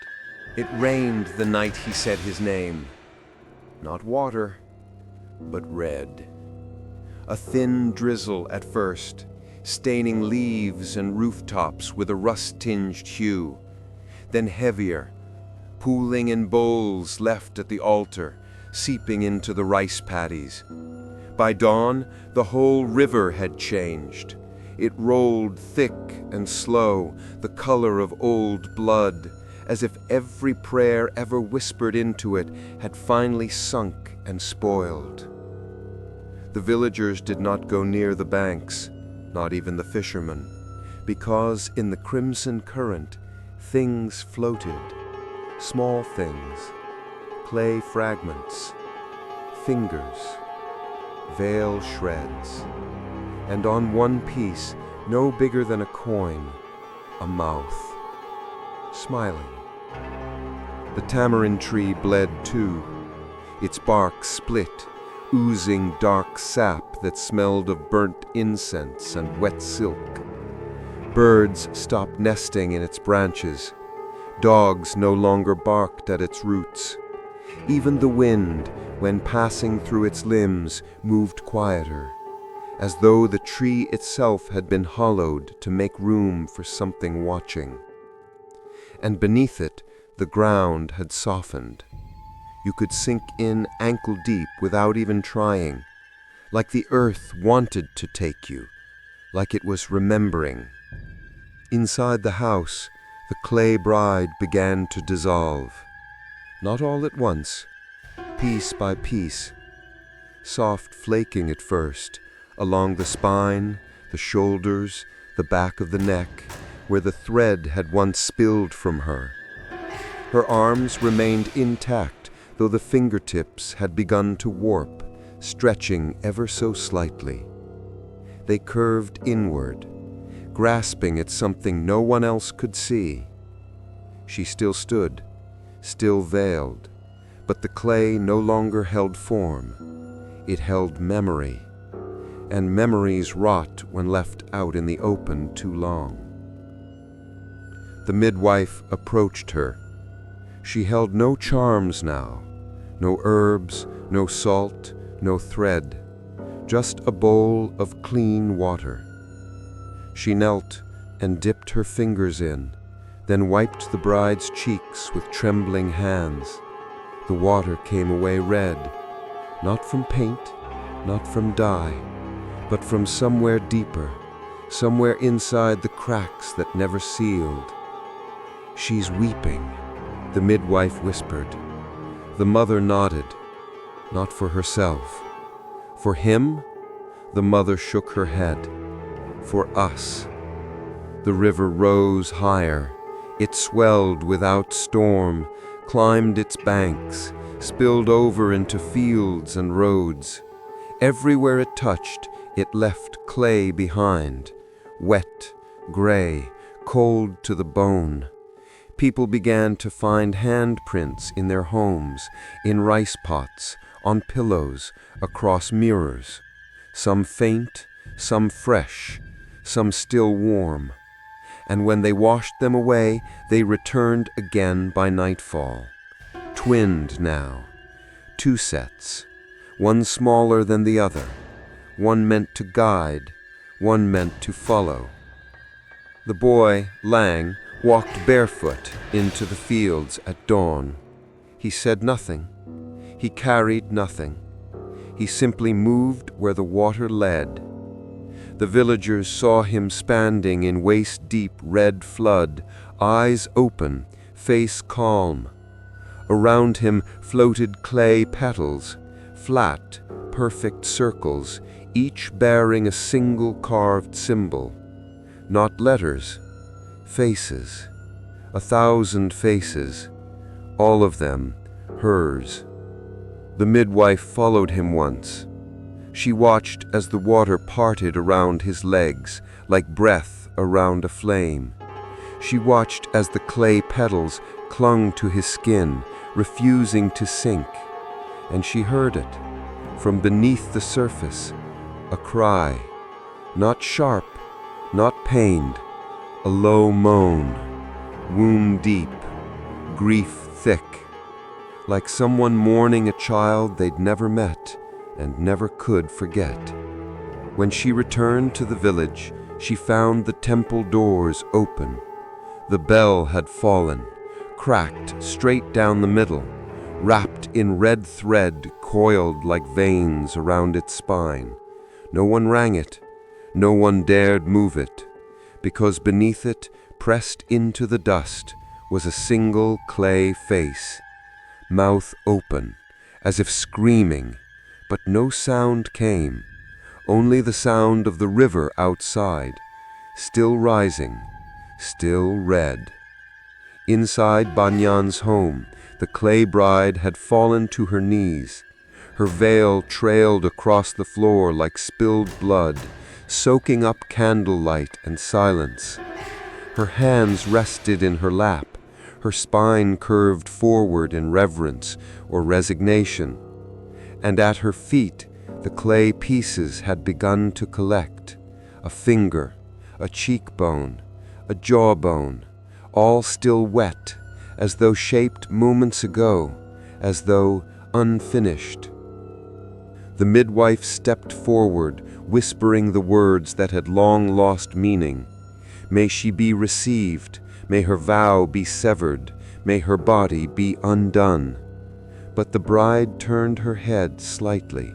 It rained the night he said his name. Not water, but red. A thin drizzle at first, staining leaves and rooftops with a rust-tinged hue, then heavier, pooling in bowls left at the altar, seeping into the rice paddies. By dawn, the whole river had changed. It rolled thick and slow, the color of old blood, as if every prayer ever whispered into it had finally sunk and spoiled. The villagers did not go near the banks, not even the fishermen, because in the crimson current, things floated, small things, clay fragments, fingers, veil shreds, and on one piece, no bigger than a coin, a mouth, smiling. The tamarind tree bled too, its bark split, oozing dark sap that smelled of burnt incense and wet silk. Birds stopped nesting in its branches. Dogs no longer barked at its roots. Even the wind, when passing through its limbs, moved quieter, as though the tree itself had been hollowed to make room for something watching. And beneath it, the ground had softened. You could sink in ankle-deep without even trying, like the earth wanted to take you, like it was remembering. Inside the house, the clay bride began to dissolve. Not all at once, piece by piece. Soft flaking at first, along the spine, the shoulders, the back of the neck, where the thread had once spilled from her. Her arms remained intact, though the fingertips had begun to warp, stretching ever so slightly. They curved inward, grasping at something no one else could see. She still stood, still veiled, but the clay no longer held form. It held memory, and memories rot when left out in the open too long. The midwife approached her. She held no charms now, no herbs, no salt, no thread, just a bowl of clean water. She knelt and dipped her fingers in, then wiped the bride's cheeks with trembling hands. The water came away red, not from paint, not from dye, but from somewhere deeper, somewhere inside the cracks that never sealed. "She's weeping," the midwife whispered. The mother nodded, not for herself. For him, the mother shook her head. For us. The river rose higher. It swelled without storm, climbed its banks, spilled over into fields and roads. Everywhere it touched, it left clay behind, wet, gray, cold to the bone. People began to find handprints in their homes, in rice pots, on pillows, across mirrors. Some faint, some fresh, some still warm. And when they washed them away, they returned again by nightfall. Twinned now. 2 sets. One smaller than the other. One meant to guide, one meant to follow. The boy, Lang, walked barefoot into the fields at dawn. He said nothing. He carried nothing. He simply moved where the water led. The villagers saw him standing in waist-deep red flood, eyes open, face calm. Around him floated clay petals, flat, perfect circles, each bearing a single carved symbol. Not letters, faces, 1,000 faces, all of them hers. The midwife followed him once. She watched as the water parted around his legs, like breath around a flame. She watched as the clay petals clung to his skin, refusing to sink. And she heard it, from beneath the surface, a cry, not sharp, not pained, a low moan, wound deep, grief thick, like someone mourning a child they'd never met and never could forget. When she returned to the village, she found the temple doors open. The bell had fallen, cracked straight down the middle, wrapped in red thread coiled like veins around its spine. No one rang it, no one dared move it, because beneath it, pressed into the dust, was a single clay face, mouth open, as if screaming, but no sound came, only the sound of the river outside, still rising, still red. Inside Banyan's home, the clay bride had fallen to her knees. Her veil trailed across the floor like spilled blood, soaking up candlelight and silence. Her hands rested in her lap, her spine curved forward in reverence or resignation. And at her feet, the clay pieces had begun to collect. A finger, a cheekbone, a jawbone, all still wet, as though shaped moments ago, as though unfinished. The midwife stepped forward, whispering the words that had long lost meaning. May she be received, may her vow be severed, may her body be undone. But the bride turned her head slightly,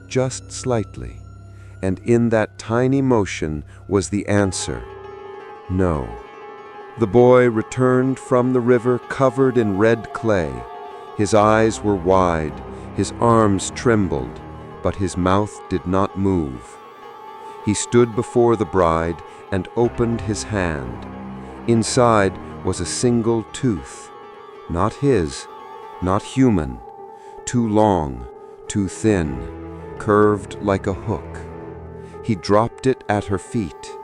just slightly, and in that tiny motion was the answer, no. The boy returned from the river covered in red clay. His eyes were wide, his arms trembled, but his mouth did not move. He stood before the bride and opened his hand. Inside was a single tooth, not his, not human, too long, too thin, curved like a hook. He dropped it at her feet.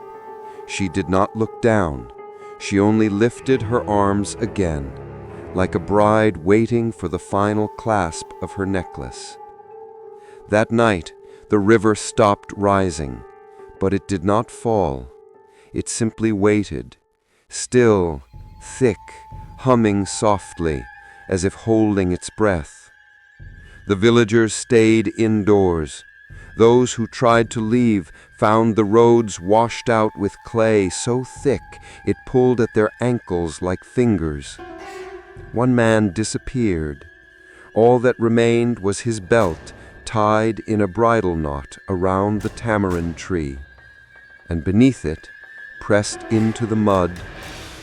She did not look down. She only lifted her arms again, like a bride waiting for the final clasp of her necklace. That night, the river stopped rising, but it did not fall. It simply waited, still, thick, humming softly, as if holding its breath. The villagers stayed indoors. Those who tried to leave found the roads washed out with clay so thick it pulled at their ankles like fingers. One man disappeared. All that remained was his belt tied in a bridle knot around the tamarind tree, and beneath it, pressed into the mud,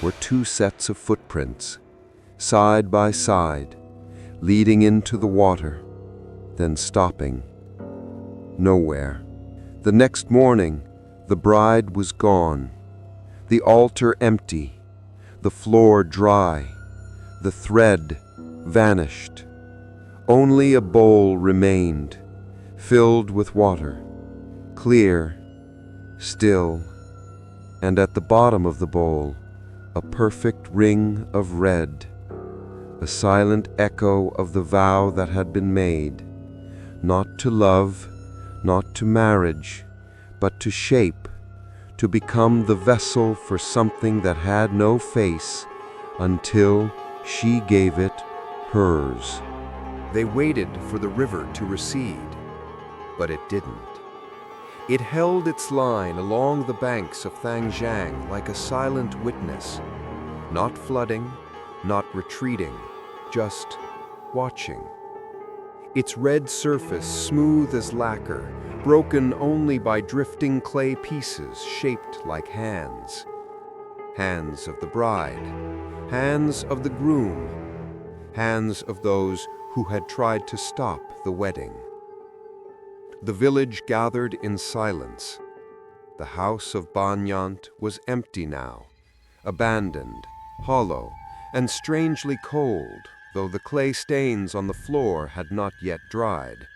were two sets of footprints, side by side, leading into the water, then stopping. Nowhere. The next morning, the bride was gone, the altar empty, the floor dry, the thread vanished. Only a bowl remained, filled with water, clear, still, and at the bottom of the bowl, a perfect ring of red, a silent echo of the vow that had been made, not to love, not to marriage, but to shape, to become the vessel for something that had no face until she gave it hers. They waited for the river to recede, but it didn't. It held its line along the banks of Thangjiang like a silent witness, not flooding, not retreating, just watching. Its red surface smooth as lacquer, broken only by drifting clay pieces shaped like hands. Hands of the bride, hands of the groom, hands of those who had tried to stop the wedding. The village gathered in silence. The house of Banyant was empty now, abandoned, hollow, and strangely cold, though the clay stains on the floor had not yet dried.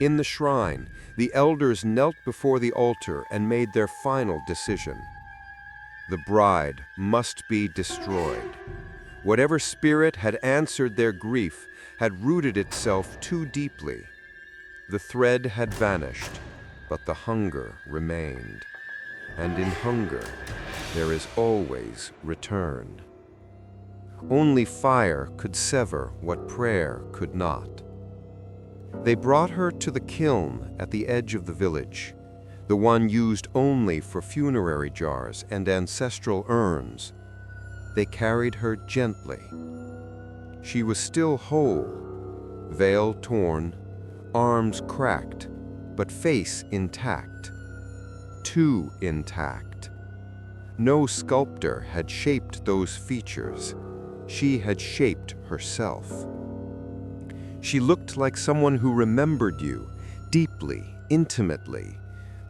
In the shrine, the elders knelt before the altar and made their final decision. The bride must be destroyed. Whatever spirit had answered their grief had rooted itself too deeply. The thread had vanished, but the hunger remained. And in hunger, there is always return. Only fire could sever what prayer could not. They brought her to the kiln at the edge of the village, the one used only for funerary jars and ancestral urns. They carried her gently. She was still whole, veil torn, arms cracked, but face intact. Too intact. No sculptor had shaped those features. She had shaped herself. She looked like someone who remembered you, deeply, intimately,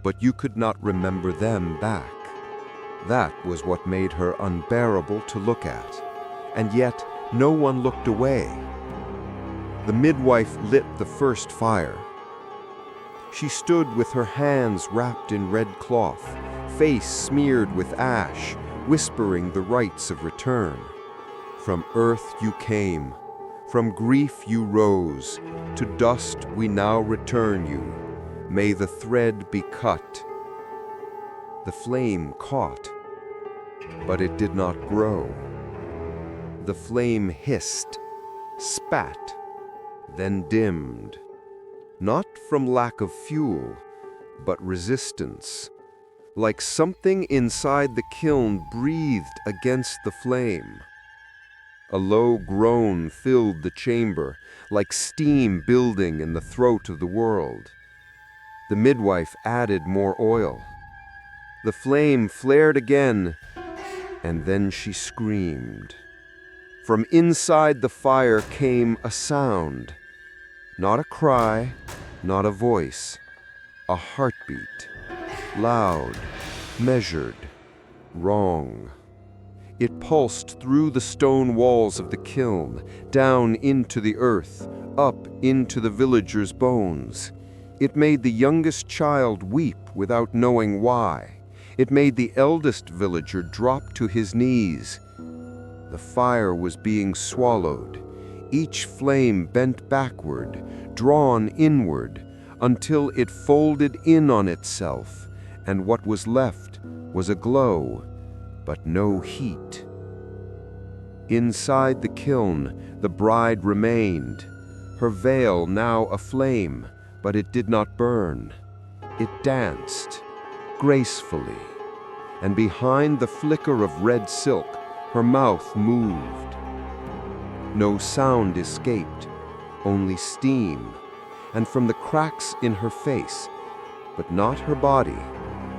but you could not remember them back. That was what made her unbearable to look at, and yet no one looked away. The midwife lit the first fire. She stood with her hands wrapped in red cloth, face smeared with ash, whispering the rites of return. From earth you came, from grief you rose, to dust we now return you. May the thread be cut. The flame caught, but it did not grow. The flame hissed, spat, then dimmed, not from lack of fuel, but resistance, like something inside the kiln breathed against the flame. A low groan filled the chamber, like steam building in the throat of the world. The midwife added more oil. The flame flared again, and then she screamed. From inside the fire came a sound. Not a cry, not a voice. A heartbeat. Loud, measured, wrong. It pulsed through the stone walls of the kiln, down into the earth, up into the villagers' bones. It made the youngest child weep without knowing why. It made the eldest villager drop to his knees. The fire was being swallowed, each flame bent backward, drawn inward, until it folded in on itself, and what was left was a glow, but no heat. Inside the kiln, the bride remained, her veil now aflame, but it did not burn. It danced, gracefully, and behind the flicker of red silk, her mouth moved. No sound escaped, only steam, and from the cracks in her face, but not her body,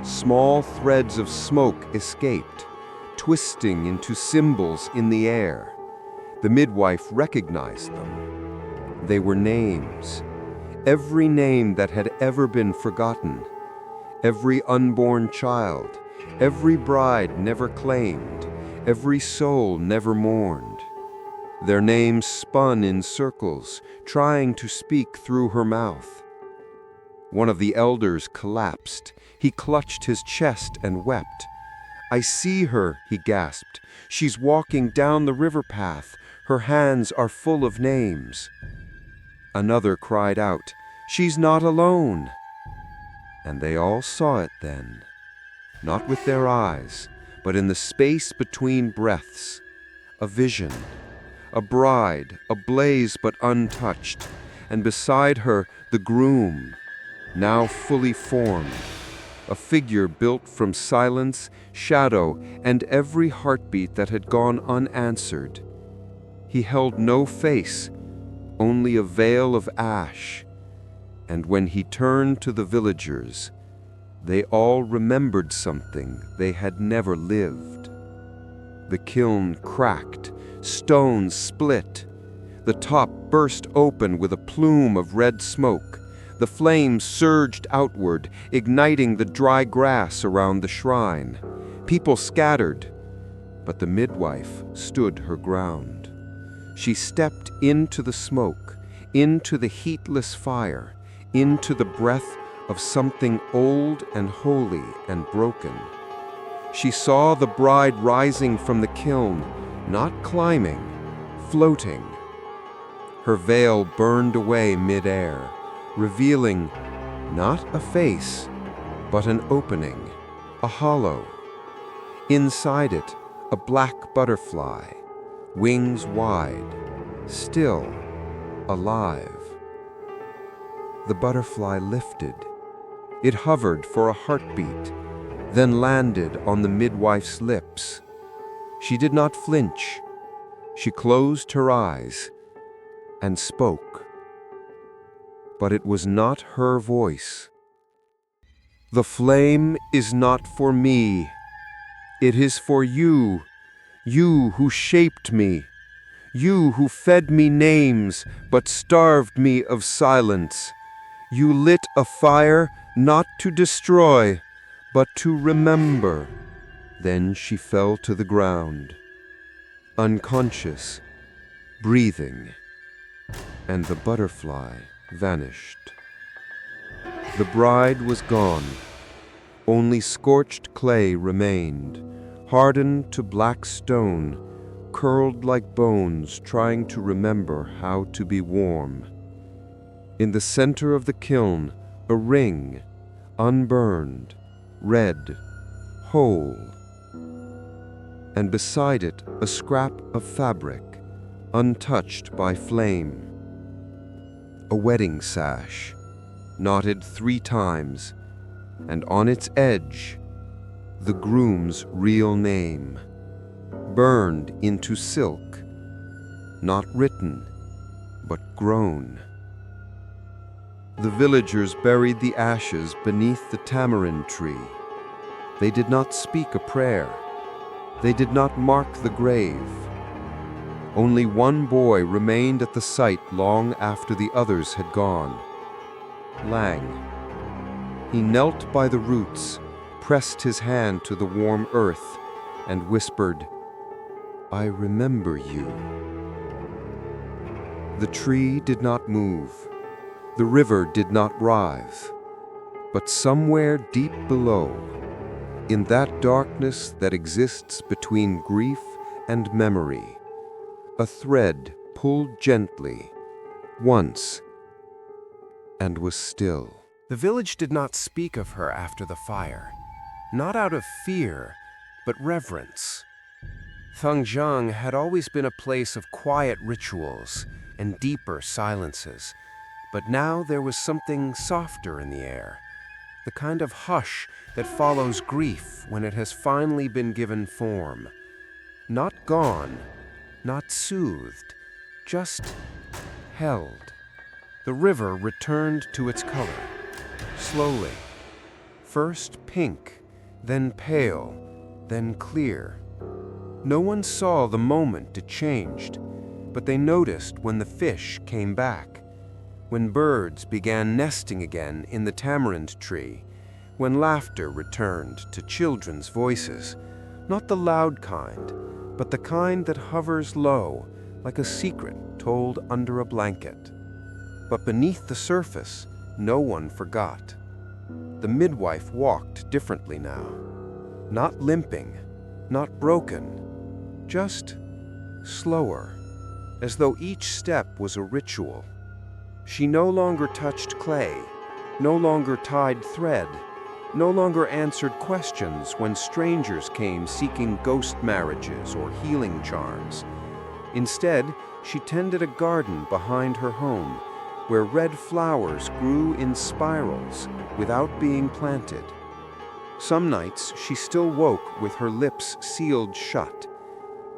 small threads of smoke escaped, twisting into symbols in the air. The midwife recognized them. They were names, every name that had ever been forgotten, every unborn child, every bride never claimed, every soul never mourned. Their names spun in circles, trying to speak through her mouth. One of the elders collapsed. He clutched his chest and wept. "I see her," he gasped. "She's walking down the river path. Her hands are full of names." Another cried out, "She's not alone." And they all saw it then, not with their eyes, but in the space between breaths, a vision. A bride, ablaze but untouched, and beside her the groom, now fully formed, a figure built from silence, shadow, and every heartbeat that had gone unanswered. He held no face, only a veil of ash, and when he turned to the villagers, they all remembered something they had never lived. The kiln cracked, stones split. The top burst open with a plume of red smoke. The flames surged outward, igniting the dry grass around the shrine. People scattered, but the midwife stood her ground. She stepped into the smoke, into the heatless fire, into the breath of something old and holy and broken. She saw the bride rising from the kiln, not climbing, floating. Her veil burned away mid-air, revealing not a face, but an opening, a hollow. Inside it, a black butterfly, wings wide, still, alive. The butterfly lifted. It hovered for a heartbeat, then landed on the midwife's lips. She did not flinch. She closed her eyes and spoke. But it was not her voice. "The flame is not for me. It is for you, you who shaped me, you who fed me names but starved me of silence. You lit a fire not to destroy, but to remember." Then she fell to the ground, unconscious, breathing, and the butterfly vanished. The bride was gone. Only scorched clay remained, hardened to black stone, curled like bones trying to remember how to be warm. In the center of the kiln, a ring, unburned, red, whole. And beside it, a scrap of fabric, untouched by flame. A wedding sash, knotted 3 times, and on its edge, the groom's real name, burned into silk, not written, but grown. The villagers buried the ashes beneath the tamarind tree. They did not speak a prayer. They did not mark the grave. Only one boy remained at the site long after the others had gone. Lang. He knelt by the roots, pressed his hand to the warm earth, and whispered, "I remember you." The tree did not move. The river did not rise. But somewhere deep below, In that darkness that exists between grief and memory, a thread pulled gently, once, and was still. The village did not speak of her after the fire, not out of fear, but reverence. Thangjiang had always been a place of quiet rituals and deeper silences, but now there was something softer in the air, the kind of hush that follows grief when it has finally been given form. Not gone, not soothed, just held. The river returned to its color, slowly. First pink, then pale, then clear. No one saw the moment it changed, but they noticed when the fish came back, when birds began nesting again in the tamarind tree, when laughter returned to children's voices, not the loud kind, but the kind that hovers low, like a secret told under a blanket. But beneath the surface, no one forgot. The midwife walked differently now, not limping, not broken, just slower, as though each step was a ritual. She no longer touched clay, no longer tied thread, no longer answered questions when strangers came seeking ghost marriages or healing charms. Instead, she tended a garden behind her home, where red flowers grew in spirals without being planted. Some nights she still woke with her lips sealed shut.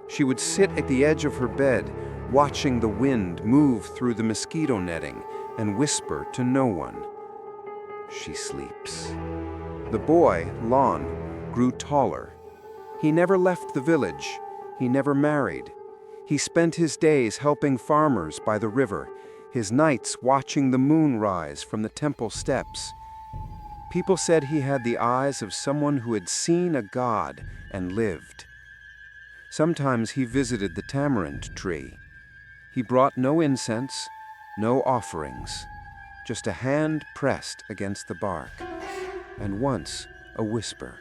She would sit at the edge of her bed, watching the wind move through the mosquito netting, and whisper to no one. She sleeps. The boy, Lon, grew taller. He never left the village. He never married. He spent his days helping farmers by the river, his nights watching the moon rise from the temple steps. People said he had the eyes of someone who had seen a god and lived. Sometimes he visited the tamarind tree. He brought no incense, no offerings, just a hand pressed against the bark, and once a whisper,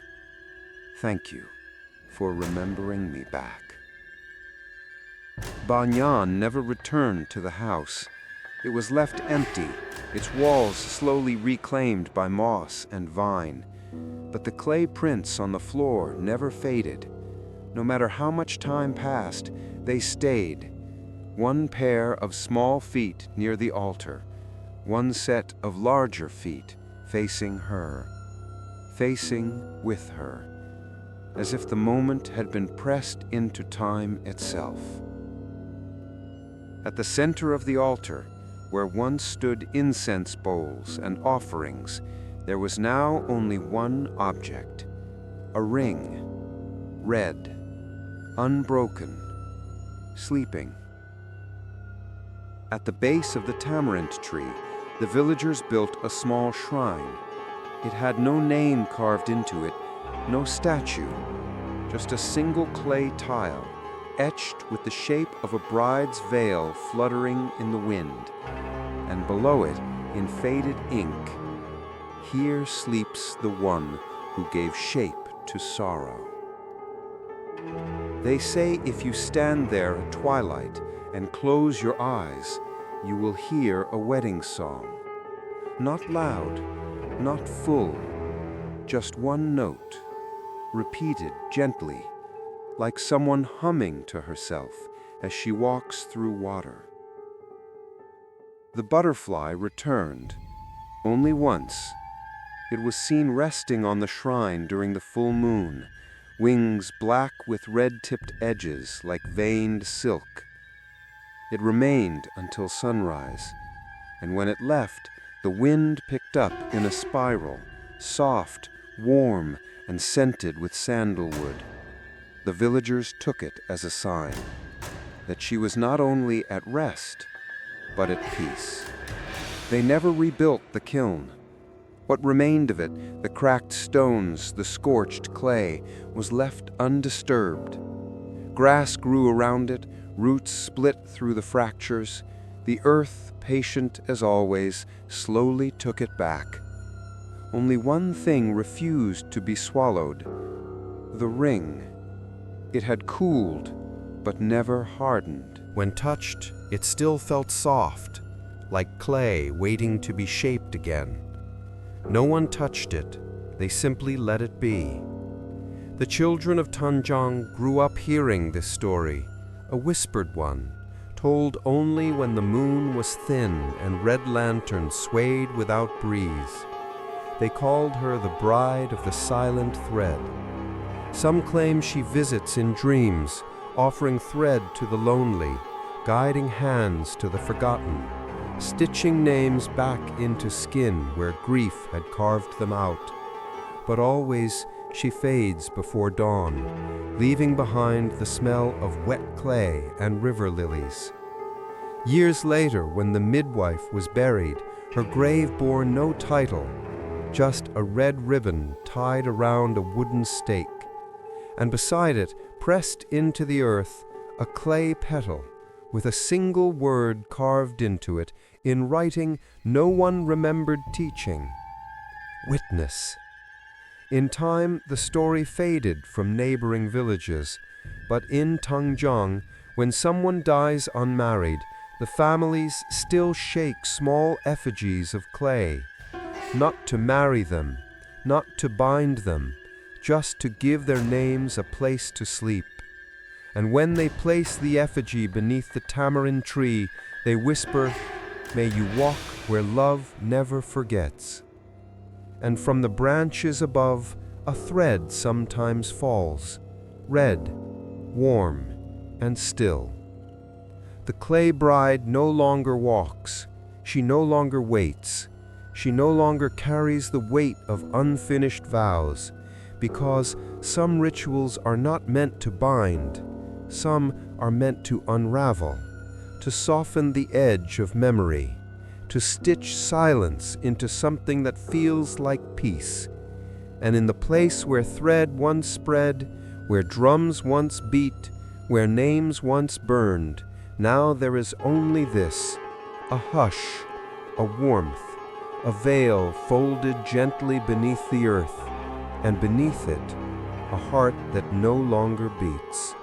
"Thank you for remembering me back." Banyan never returned to the house. It was left empty, its walls slowly reclaimed by moss and vine. But the clay prints on the floor never faded. No matter how much time passed, they stayed. One pair of small feet near the altar, one set of larger feet facing her, facing with her, as if the moment had been pressed into time itself. At the center of the altar, where once stood incense bowls and offerings, there was now only one object, a ring, red, unbroken, sleeping. At the base of the tamarind tree, the villagers built a small shrine. It had no name carved into it, no statue, just a single clay tile, etched with the shape of a bride's veil fluttering in the wind. And below it, in faded ink, "Here sleeps the one who gave shape to sorrow." They say if you stand there at twilight and close your eyes, you will hear a wedding song. Not loud, not full, just one note, repeated gently, like someone humming to herself as she walks through water. The butterfly returned, only once. It was seen resting on the shrine during the full moon, wings black with red-tipped edges like veined silk. It remained until sunrise, and when it left, the wind picked up in a spiral, soft, warm, and scented with sandalwood. The villagers took it as a sign that she was not only at rest, but at peace. They never rebuilt the kiln. What remained of it, the cracked stones, the scorched clay, was left undisturbed. Grass grew around it, roots split through the fractures. The earth, patient as always, slowly took it back. Only one thing refused to be swallowed, The ring. It had cooled, but never hardened. When touched, it still felt soft, like clay waiting to be shaped again. No one touched it, they simply let it be. The children of Tanjong grew up hearing this story, a whispered one, told only when the moon was thin and red lanterns swayed without breeze. They called her the bride of the silent thread. Some claim she visits in dreams, offering thread to the lonely, guiding hands to the forgotten, stitching names back into skin where grief had carved them out. But always she fades before dawn, leaving behind the smell of wet clay and river lilies. Years later, when the midwife was buried, her grave bore no title, just a red ribbon tied around a wooden stake, and beside it, pressed into the earth, a clay petal with a single word carved into it in writing no one remembered teaching: witness. In time, the story faded from neighboring villages, but in Tanjong, when someone dies unmarried, the families still shake small effigies of clay, not to marry them, not to bind them, just to give their names a place to sleep. And when they place the effigy beneath the tamarind tree, they whisper, "May you walk where love never forgets." And from the branches above, a thread sometimes falls, red, warm, and still. The clay bride no longer walks, she no longer waits, she no longer carries the weight of unfinished vows, because some rituals are not meant to bind, some are meant to unravel, to soften the edge of memory, to stitch silence into something that feels like peace. And in the place where thread once spread, where drums once beat, where names once burned, now there is only this: a hush, a warmth, a veil folded gently beneath the earth, and beneath it, a heart that no longer beats,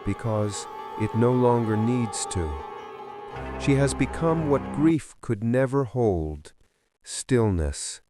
because it no longer needs to. She has become what grief could never hold: stillness.